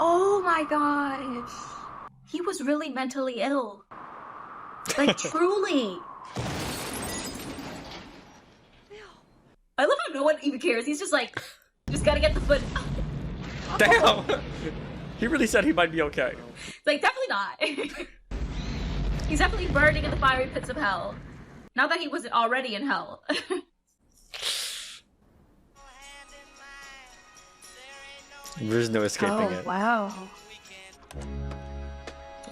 Speaker 2: Oh my gosh. He was really mentally ill. Like, truly. I love how no one even cares. He's just like, just gotta get the foot.
Speaker 3: Damn. He really said he might be okay.
Speaker 2: It's like, definitely not. He's definitely burning in the fiery pits of hell. Not that he wasn't already in hell.
Speaker 3: There's no escaping it.
Speaker 2: Wow.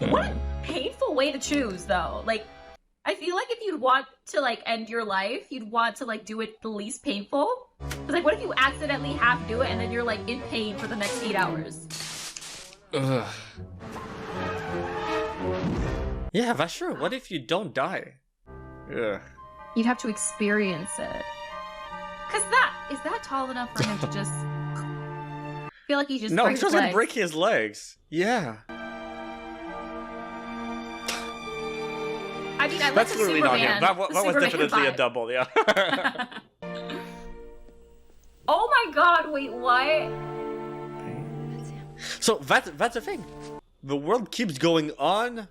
Speaker 2: What a painful way to choose, though. Like, I feel like if you'd want to, like, end your life, you'd want to, like, do it the least painful. Because, like, what if you accidentally half do it and then you're, like, in pain for the next 8 hours?
Speaker 3: Ugh. Yeah, that's true. What if you don't die? Ugh.
Speaker 2: You'd have to experience it. Because is that tall enough for him to just... feel like he just
Speaker 3: No,
Speaker 2: break
Speaker 3: he's
Speaker 2: his
Speaker 3: just gonna
Speaker 2: legs.
Speaker 3: break his legs. Yeah.
Speaker 2: I mean, I
Speaker 3: That's
Speaker 2: love the
Speaker 3: literally not him.
Speaker 2: Superman.
Speaker 3: That
Speaker 2: the
Speaker 3: was
Speaker 2: Superman
Speaker 3: definitely a
Speaker 2: vibe.
Speaker 3: double, yeah.
Speaker 2: Oh my god, wait, what?
Speaker 3: So that's the thing. The world keeps going on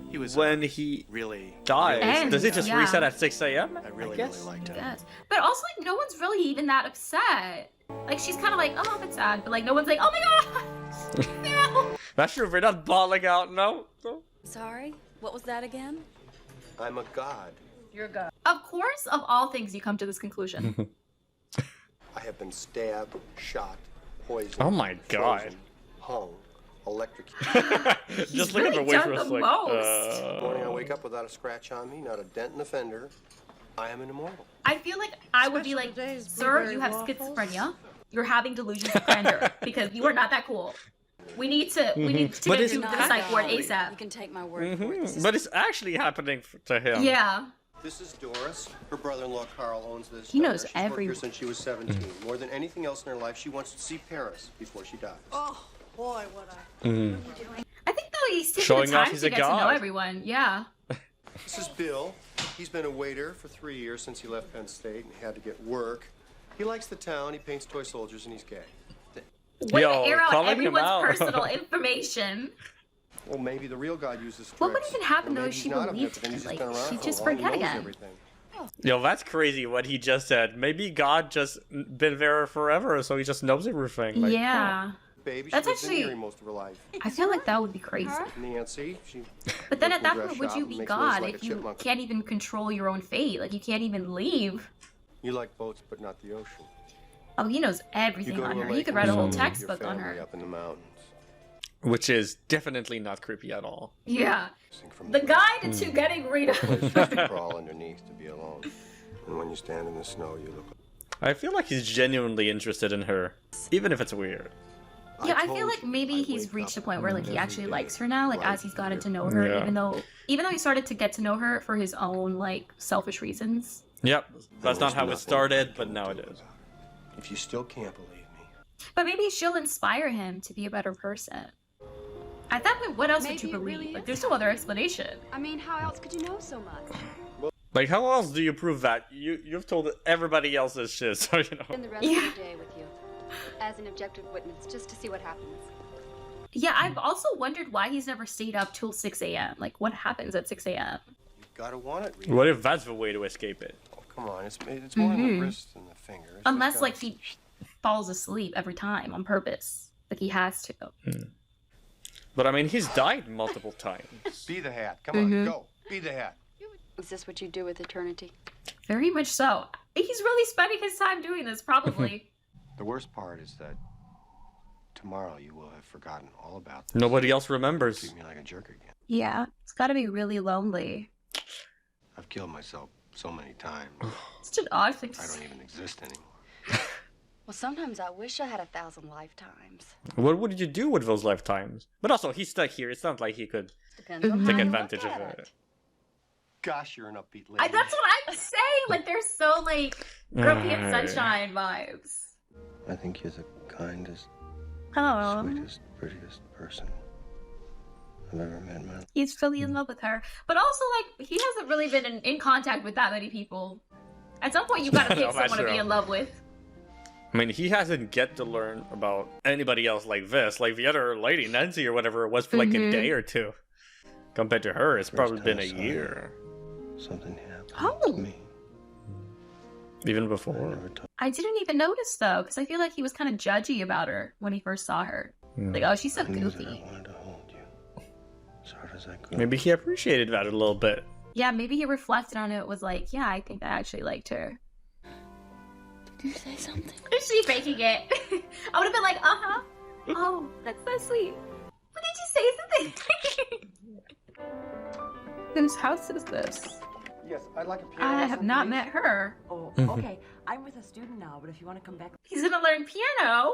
Speaker 16: He was
Speaker 3: when he
Speaker 16: really
Speaker 3: dies.
Speaker 2: Ends,
Speaker 3: Does it just
Speaker 2: yeah.
Speaker 3: reset at 6 a.m.?
Speaker 16: I really liked him.
Speaker 2: Yes. But also, like, no one's really even that upset. Like, she's kind of like, oh, that's sad. But, like, no one's like, oh my god! No!
Speaker 3: That's true. We're not bawling out. No.
Speaker 4: Sorry? What was that again?
Speaker 1: I'm a god.
Speaker 2: You're good. Of course, of all things, you come to this conclusion.
Speaker 1: I have been stabbed, shot, poisoned.
Speaker 3: Oh my god.
Speaker 1: frozen, hung, electrocuted.
Speaker 3: Just look at the
Speaker 2: really done
Speaker 3: waitress
Speaker 2: the
Speaker 3: like.
Speaker 1: This morning I wake up without a scratch on me, not a dent in the fender. I am an immortal.
Speaker 2: I feel like I would be like, sir, you have schizophrenia. You're having delusions of grandeur because you are not that cool. We need to
Speaker 3: But
Speaker 2: get
Speaker 3: it's
Speaker 2: you to the
Speaker 3: not
Speaker 2: psych ward
Speaker 4: You
Speaker 2: ASAP.
Speaker 4: can take my word for it. This is
Speaker 3: But it's actually happening to him.
Speaker 2: Yeah.
Speaker 1: This is Doris. Her brother-in-law Carl owns this.
Speaker 2: He knows
Speaker 1: diner. She's worked
Speaker 2: every-
Speaker 1: here since she was 17. More than anything else in her life, she wants to see Paris before she dies.
Speaker 8: Oh, boy, what I...
Speaker 2: I think though he's taking
Speaker 3: Showing
Speaker 2: the
Speaker 3: off
Speaker 2: time
Speaker 3: he's
Speaker 2: to
Speaker 3: a
Speaker 2: get to know
Speaker 3: god.
Speaker 2: everyone. Yeah.
Speaker 1: This is Bill. He's been a waiter for 3 years since he left Penn State and had to get work. He likes the town, he paints toy soldiers, and he's gay.
Speaker 2: Way
Speaker 3: Yo,
Speaker 2: to air out
Speaker 3: calling him
Speaker 2: everyone's
Speaker 3: out.
Speaker 2: personal information.
Speaker 1: Well, maybe the real God uses tricks.
Speaker 2: What would even happen
Speaker 1: Or
Speaker 2: though
Speaker 1: maybe
Speaker 2: if
Speaker 1: he's
Speaker 2: she
Speaker 1: not
Speaker 2: believed
Speaker 1: omnipotent,
Speaker 2: him?
Speaker 1: he's just
Speaker 2: Like,
Speaker 1: been around
Speaker 2: she'd
Speaker 1: for
Speaker 2: just
Speaker 1: a while, he
Speaker 2: forget
Speaker 1: knows
Speaker 2: again.
Speaker 1: everything.
Speaker 3: Yo, that's crazy what he just said. Maybe God just been there forever, so he just knows everything. Like,
Speaker 2: Yeah.
Speaker 1: Baby,
Speaker 2: That's
Speaker 1: she lived in
Speaker 2: actually-
Speaker 1: Erie most of her life.
Speaker 2: I feel like that would be crazy.
Speaker 1: Nancy, she.
Speaker 2: But then at that
Speaker 1: local
Speaker 2: point,
Speaker 1: dress
Speaker 2: would you
Speaker 1: shop,
Speaker 2: be
Speaker 1: makes moves
Speaker 2: God
Speaker 1: like
Speaker 2: if
Speaker 1: a
Speaker 2: you
Speaker 1: chipmunk.
Speaker 2: can't even control your own fate? Like, you can't even leave.
Speaker 1: You like boats, but not the ocean.
Speaker 2: Oh, he knows
Speaker 1: You
Speaker 2: everything
Speaker 1: go
Speaker 2: on
Speaker 1: to a
Speaker 2: her. He
Speaker 1: lake
Speaker 2: could
Speaker 1: and
Speaker 2: write a
Speaker 1: swim
Speaker 2: whole
Speaker 1: with your
Speaker 2: textbook on
Speaker 1: family
Speaker 2: her.
Speaker 1: Up in the mountains.
Speaker 3: which is definitely not creepy at all.
Speaker 2: Yeah.
Speaker 1: From
Speaker 2: The guide to getting rid
Speaker 1: Place
Speaker 2: of.
Speaker 1: just to crawl underneath to be alone. And when you stand in the snow, you look.
Speaker 3: I feel like he's genuinely interested in her, even if it's weird.
Speaker 2: Yeah, I feel like maybe he's reached a point where like he actually likes her now, like as he's gotten to know her,
Speaker 3: Yeah.
Speaker 2: even though he started to get to know her for his own like selfish reasons.
Speaker 3: Yep, that's not how it
Speaker 1: nothing
Speaker 3: started, but now it is.
Speaker 1: If you still can't believe me.
Speaker 2: But maybe she'll inspire him to be a better person. At that point, what else would you
Speaker 4: Maybe it
Speaker 2: believe?
Speaker 4: really
Speaker 2: Like,
Speaker 4: is.
Speaker 2: there's no other explanation.
Speaker 4: I mean, how else could you know so much?
Speaker 3: Like, how else do you prove that? You've told everybody else this shit, so you know.
Speaker 4: Spend the rest of the day with you as an objective witness, just to see what happens.
Speaker 2: Yeah, I've also wondered why he's never stayed up till 6 a.m. Like, what happens at 6 a.m.?
Speaker 1: You gotta want it, Rita.
Speaker 3: What if that's the way to escape it?
Speaker 1: Oh, come on, it's more in the wrist than the finger. It's
Speaker 2: Unless,
Speaker 1: just
Speaker 2: like, he falls asleep every time on purpose. Like, he has to.
Speaker 3: But I mean, he's died multiple times.
Speaker 1: Be the hat. Come on, go. Be the hat.
Speaker 4: Is this what you do with eternity?
Speaker 2: Very much so. He's really spending his time doing this, probably.
Speaker 1: The worst part is that tomorrow you will have forgotten all about this.
Speaker 3: Nobody else remembers.
Speaker 1: Treat me like a jerk again.
Speaker 2: Yeah, it's gotta be really lonely.
Speaker 1: I've killed myself so many times.
Speaker 2: Such an odd thing to
Speaker 1: I don't
Speaker 2: say.
Speaker 1: even exist anymore.
Speaker 4: Well, sometimes I wish I had 1,000 lifetimes.
Speaker 3: What would you do with those lifetimes? But also, he's stuck here. It's not like he could
Speaker 4: Depends on
Speaker 3: take
Speaker 4: how you
Speaker 3: advantage
Speaker 4: look
Speaker 3: of
Speaker 4: at
Speaker 3: it.
Speaker 1: Gosh, you're an upbeat lady.
Speaker 2: That's what I'm saying. Like, they're so, like, grumpy and sunshine vibes.
Speaker 1: I think you're the kindest,
Speaker 2: Oh.
Speaker 1: sweetest, prettiest person I've ever met in my life.
Speaker 2: He's really in love with her. But also, like, he hasn't really been in contact with that many people. At some point, you gotta pick
Speaker 3: No, that's
Speaker 2: someone to be
Speaker 3: true.
Speaker 2: in love with.
Speaker 3: I mean, he hasn't get to learn about anybody else like this. Like the other lady, Nancy or whatever, it was for like a day or two. Compared to her, it's probably been a year.
Speaker 1: Something happened
Speaker 2: Oh.
Speaker 1: to me.
Speaker 3: Even before.
Speaker 2: I didn't even notice, though, because I feel like he was kind of judgy about her when he first saw her. Like, oh, she's so goofy.
Speaker 1: As hard as I could.
Speaker 3: Maybe he appreciated that a little bit.
Speaker 2: Yeah, maybe he reflected on it, was like, yeah, I think I actually liked her.
Speaker 4: Did you say something?
Speaker 2: Is she faking it? I would have been like, uh-huh. Oh, that's so sweet. But did you say something? Whose house is this?
Speaker 1: Yes, I'd like a piano.
Speaker 2: I have not met her.
Speaker 17: Oh, okay. I'm with a student now, but if you want to come back...
Speaker 2: He's gonna learn piano.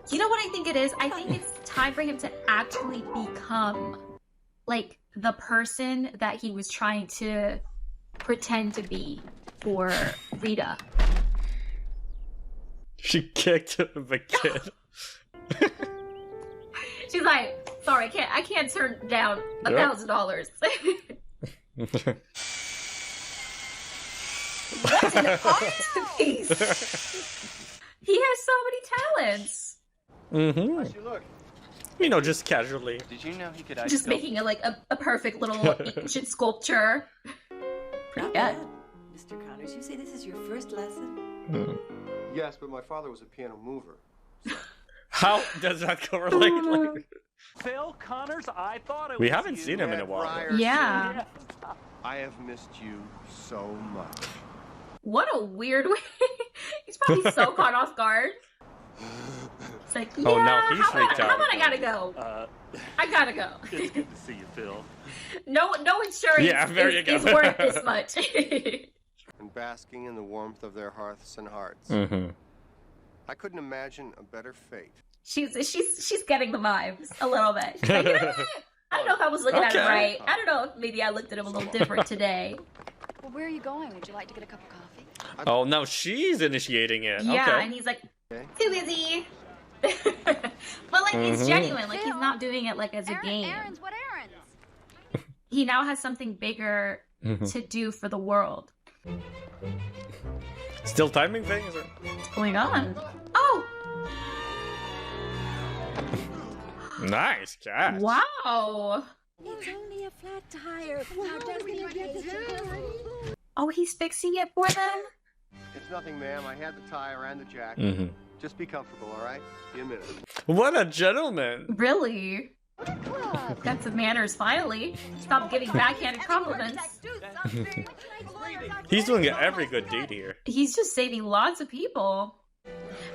Speaker 2: You know what I think it is? I think it's time for him to actually become, like, the person that he was trying to pretend to be for Rita.
Speaker 3: She kicked the kid.
Speaker 2: She's like, sorry, I can't turn down $1,000. What an art piece! He has so many talents.
Speaker 3: You know, just casually.
Speaker 5: Did you know he could
Speaker 2: Just making it like a perfect little ancient sculpture. Pretty good.
Speaker 17: Mr. Connors, you say this is your first lesson?
Speaker 1: Yes, but my father was a piano mover.
Speaker 3: How does that correlate? Like,
Speaker 10: Phil Connors, I thought it
Speaker 3: we
Speaker 10: was
Speaker 3: haven't
Speaker 10: you.
Speaker 3: seen him in a while.
Speaker 2: Yeah.
Speaker 1: I have missed you so much.
Speaker 2: What a weird way. He's probably so caught off guard. It's like, yeah,
Speaker 3: Oh, now he's
Speaker 2: how
Speaker 3: freaked
Speaker 2: about
Speaker 3: out.
Speaker 2: I gotta go. I gotta go.
Speaker 10: It's good to see you, Phil.
Speaker 2: No insurance
Speaker 3: Yeah, there you go.
Speaker 2: is worth this much.
Speaker 1: And basking in the warmth of their hearths and hearts. I couldn't imagine a better fate.
Speaker 2: She's getting the vibes a little bit. She's like, you know what? I don't know if I was looking at it right. I don't know if maybe I looked at him a little different today.
Speaker 4: Well, where are you going? Would you like to get a cup of coffee?
Speaker 3: Oh, now she's initiating it.
Speaker 2: Yeah,
Speaker 3: Okay.
Speaker 2: and he's like, too busy. But like, it's genuine. Like, he's not doing it like as a game.
Speaker 4: Errands, what errands?
Speaker 2: He now has something bigger to do for the world.
Speaker 3: Still timing things? Or?
Speaker 2: What's going on? Oh!
Speaker 3: Nice catch.
Speaker 2: Wow!
Speaker 17: It's only a flat tire. Now just
Speaker 2: Oh, he's fixing it for them?
Speaker 1: It's nothing, ma'am. I had the tire and the jack. Just be comfortable, all right? Be a minute.
Speaker 3: What a gentleman.
Speaker 2: Really? Got some manners finally. Stop giving backhanded compliments.
Speaker 3: He's doing every good deed here.
Speaker 2: He's just saving lots of people.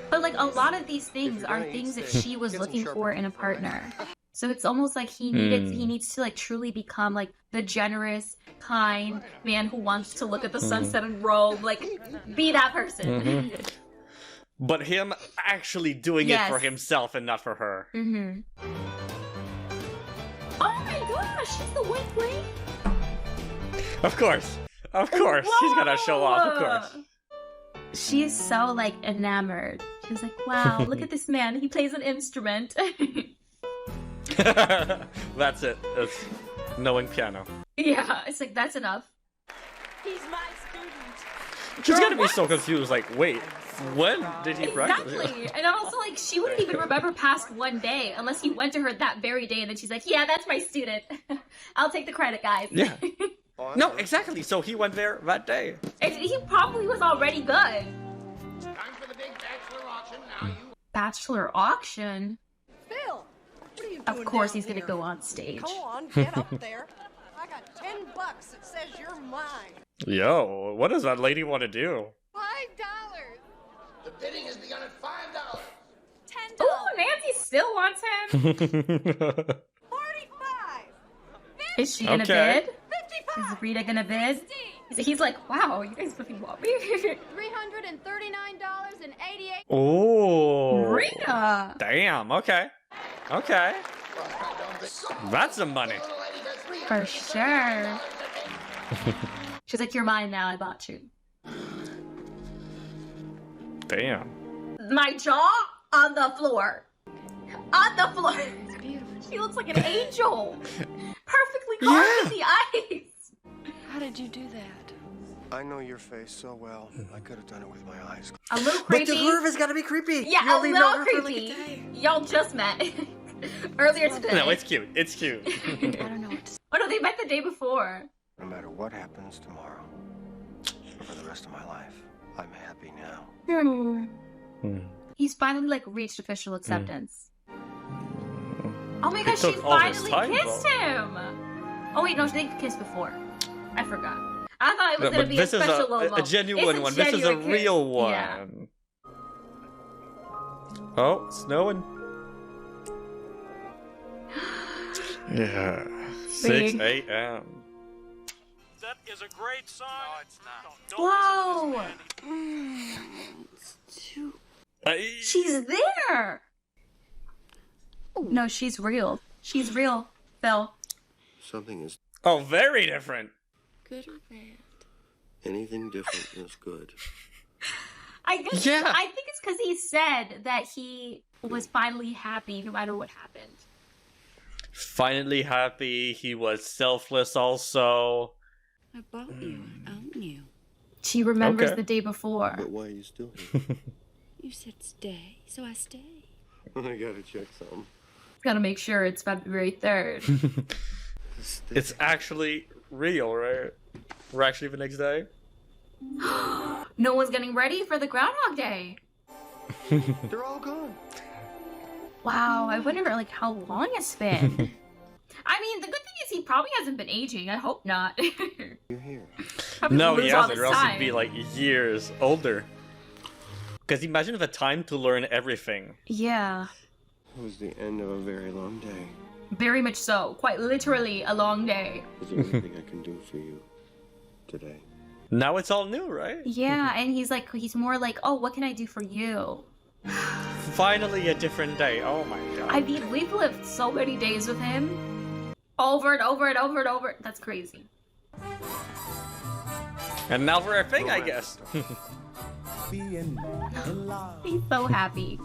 Speaker 2: But like, a lot of these things are things that she was looking for in a partner. So it's almost like he needs to like truly become like the generous, kind man who wants to look at the sunset and roam. Like, be that person.
Speaker 3: But him actually doing it for himself and not for her.
Speaker 2: Oh my gosh, she's the white queen.
Speaker 3: Of course. Of course. She's gonna show off, of course.
Speaker 2: She is so like enamored. She's like, wow, look at this man. He plays an instrument.
Speaker 3: That's it. It's knowing piano.
Speaker 2: Yeah, it's like, that's enough.
Speaker 17: He's my student.
Speaker 3: She's gonna be so confused, like, wait, when did he practice?
Speaker 2: Exactly. And also, like, she wouldn't even remember past one day unless he went to her that very day and then she's like, yeah, that's my student. I'll take the credit, guys.
Speaker 3: Yeah. No, exactly. So he went there that day.
Speaker 2: He probably was already good.
Speaker 12: Time for the big bachelor auction. Now you.
Speaker 2: Bachelor auction?
Speaker 17: Phil, what are you doing?
Speaker 2: Of course
Speaker 17: down
Speaker 2: he's gonna
Speaker 17: here?
Speaker 2: go on stage.
Speaker 17: Come on, get up there. I got $10 that says you're mine.
Speaker 3: Yo, what does that lady want to do?
Speaker 17: $5.
Speaker 12: The bidding has begun at $5.
Speaker 17: $10.
Speaker 2: Ooh, Nancy still wants him.
Speaker 17: 45.
Speaker 2: Is she gonna
Speaker 3: Okay.
Speaker 2: bid? 55. Is Rita gonna bid? He's like, wow, you guys fucking want me.
Speaker 17: $339.88.
Speaker 3: Oh.
Speaker 2: Rita.
Speaker 3: Damn. Okay. Okay. That's some money.
Speaker 2: For sure. She's like, you're mine now, I bought you.
Speaker 3: Damn.
Speaker 2: My jaw on the floor. On the floor. She looks like an angel. Perfectly carved in the ice.
Speaker 17: How did you do that?
Speaker 1: I know your face so well. I could have done it with my eyes.
Speaker 2: A little creepy.
Speaker 18: But the groove has got to be creepy.
Speaker 2: Yeah,
Speaker 18: You
Speaker 2: a
Speaker 18: only know
Speaker 2: little
Speaker 18: her for like a
Speaker 2: creepy.
Speaker 18: day.
Speaker 2: Y'all just met. Earlier today.
Speaker 3: No, it's cute. It's cute.
Speaker 17: I don't know what to say.
Speaker 2: Oh no, they met the day before.
Speaker 1: No matter what happens tomorrow, for the rest of my life, I'm happy now.
Speaker 2: He's finally like reached official acceptance. Oh my
Speaker 3: It
Speaker 2: gosh, she
Speaker 3: took all this
Speaker 2: finally
Speaker 3: time,
Speaker 2: kissed
Speaker 3: though.
Speaker 2: him! Oh wait, no, they kissed before. I forgot. I thought it was
Speaker 3: No,
Speaker 2: gonna
Speaker 3: but
Speaker 2: be
Speaker 3: this
Speaker 2: a
Speaker 3: is
Speaker 2: special little
Speaker 3: a
Speaker 2: moment.
Speaker 3: genuine
Speaker 2: It's
Speaker 3: one. This is a
Speaker 2: genuine kiss.
Speaker 3: real one.
Speaker 2: Yeah.
Speaker 3: Oh, it's snowing. Yeah. 6 a.m.
Speaker 10: That is a great song. No, it's not.
Speaker 2: Whoa! She's there! No, she's real. She's real, Phil.
Speaker 1: Something is
Speaker 3: Oh, very different.
Speaker 17: Good or bad?
Speaker 1: anything different is good.
Speaker 2: I guess
Speaker 3: Yeah.
Speaker 2: I think it's because he said that he was finally happy no matter what happened.
Speaker 3: Finally happy. He was selfless also.
Speaker 17: I bought you, own you.
Speaker 2: She remembers
Speaker 3: Okay.
Speaker 2: the day before.
Speaker 1: But why are you still here?
Speaker 17: You said stay, so I stay.
Speaker 1: I gotta check something.
Speaker 2: Gotta make sure it's February 3rd.
Speaker 3: It's actually real, right? We're actually the next day.
Speaker 2: No one's getting ready for the Groundhog Day.
Speaker 1: They're all gone.
Speaker 2: Wow, I wonder like how long it's been. I mean, the good thing is he probably hasn't been aging. I hope not.
Speaker 1: You're here.
Speaker 2: Probably
Speaker 3: No,
Speaker 2: lose
Speaker 3: he
Speaker 2: all
Speaker 3: hasn't,
Speaker 2: this
Speaker 3: or else he'd
Speaker 2: time.
Speaker 3: be like years older. Because imagine the time to learn everything.
Speaker 2: Yeah,
Speaker 1: It was the end of a very long day.
Speaker 2: very much so. Quite literally a long day.
Speaker 1: Is there anything I can do for you today?
Speaker 3: Now it's all new, right?
Speaker 2: Yeah, and he's more like, oh, what can I do for you?
Speaker 3: Finally a different day. Oh my god.
Speaker 2: I mean, we've lived so many days with him. Over and over and over and over. That's crazy.
Speaker 3: And now for our thing, I guess.
Speaker 2: He's so happy.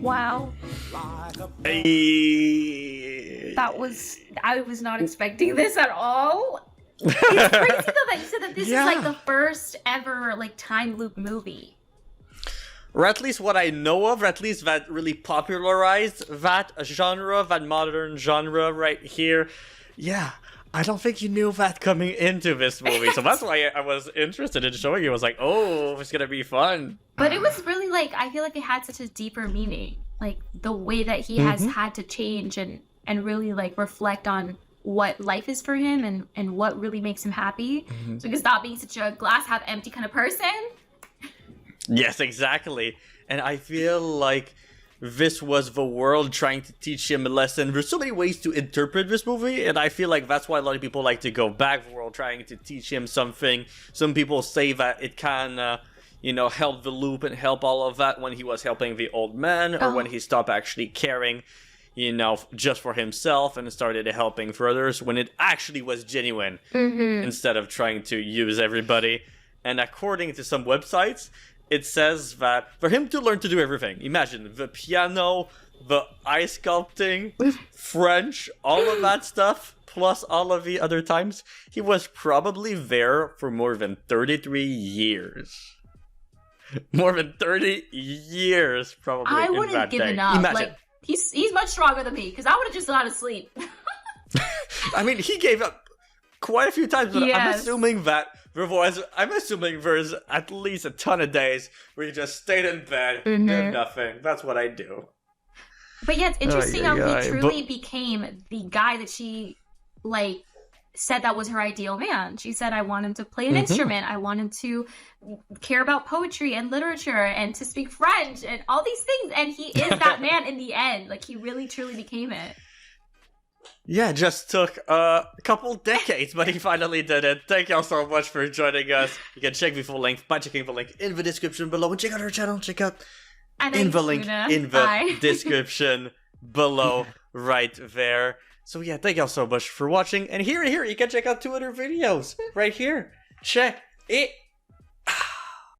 Speaker 2: Wow.
Speaker 3: Hey.
Speaker 2: I was not expecting this at all. It's crazy though that you said that this is like the first ever like time loop movie.
Speaker 3: Or at least what I know of, or at least that really popularized that genre, that modern genre right here. Yeah, I don't think you knew that coming into this movie. So that's why I was interested in showing you. I was like, oh, it's gonna be fun.
Speaker 2: But it was really like, I feel like it had such a deeper meaning. Like the way that he has had to change and really like reflect on what life is for him and what really makes him happy. So he can stop being such a glass half empty kind of person.
Speaker 3: Yes, exactly. And I feel like this was the world trying to teach him a lesson. There's so many ways to interpret this movie, and I feel like that's why a lot of people like to go back. The world trying to teach him something. Some people say that it can, help the loop and help all of that when he was helping the old man, or when he stopped actually caring, just for himself and started helping for others, when it actually was genuine instead of trying to use everybody. And according to some websites, it says that for him to learn to do everything, imagine the piano, the ice sculpting, French, all of that stuff, plus all of the other times, he was probably there for more than 33 years. More than 30 years, probably.
Speaker 2: I would have given up.
Speaker 3: Imagine.
Speaker 2: Like, he's much stronger than me, because I would have just gone to sleep.
Speaker 3: I mean, he gave up quite a few times, but I'm assuming there's at least a ton of days where you just stayed in bed, did nothing. That's what I do.
Speaker 2: But yeah, it's interesting how he truly became the guy that she, like, said that was her ideal man. She said, I want him to play an instrument. I want him to care about poetry and literature and to speak French and all these things. And he is that man in the end. Like, he really, truly became it.
Speaker 3: Yeah, it just took a couple decades, but he finally did it. Thank y'all so much for joining us. You can check the full link by checking the link in the description below. And check out our channel. Check out the link in the description below right there. So yeah, thank y'all so much for watching. And here, you can check out 2 other videos right here. Check it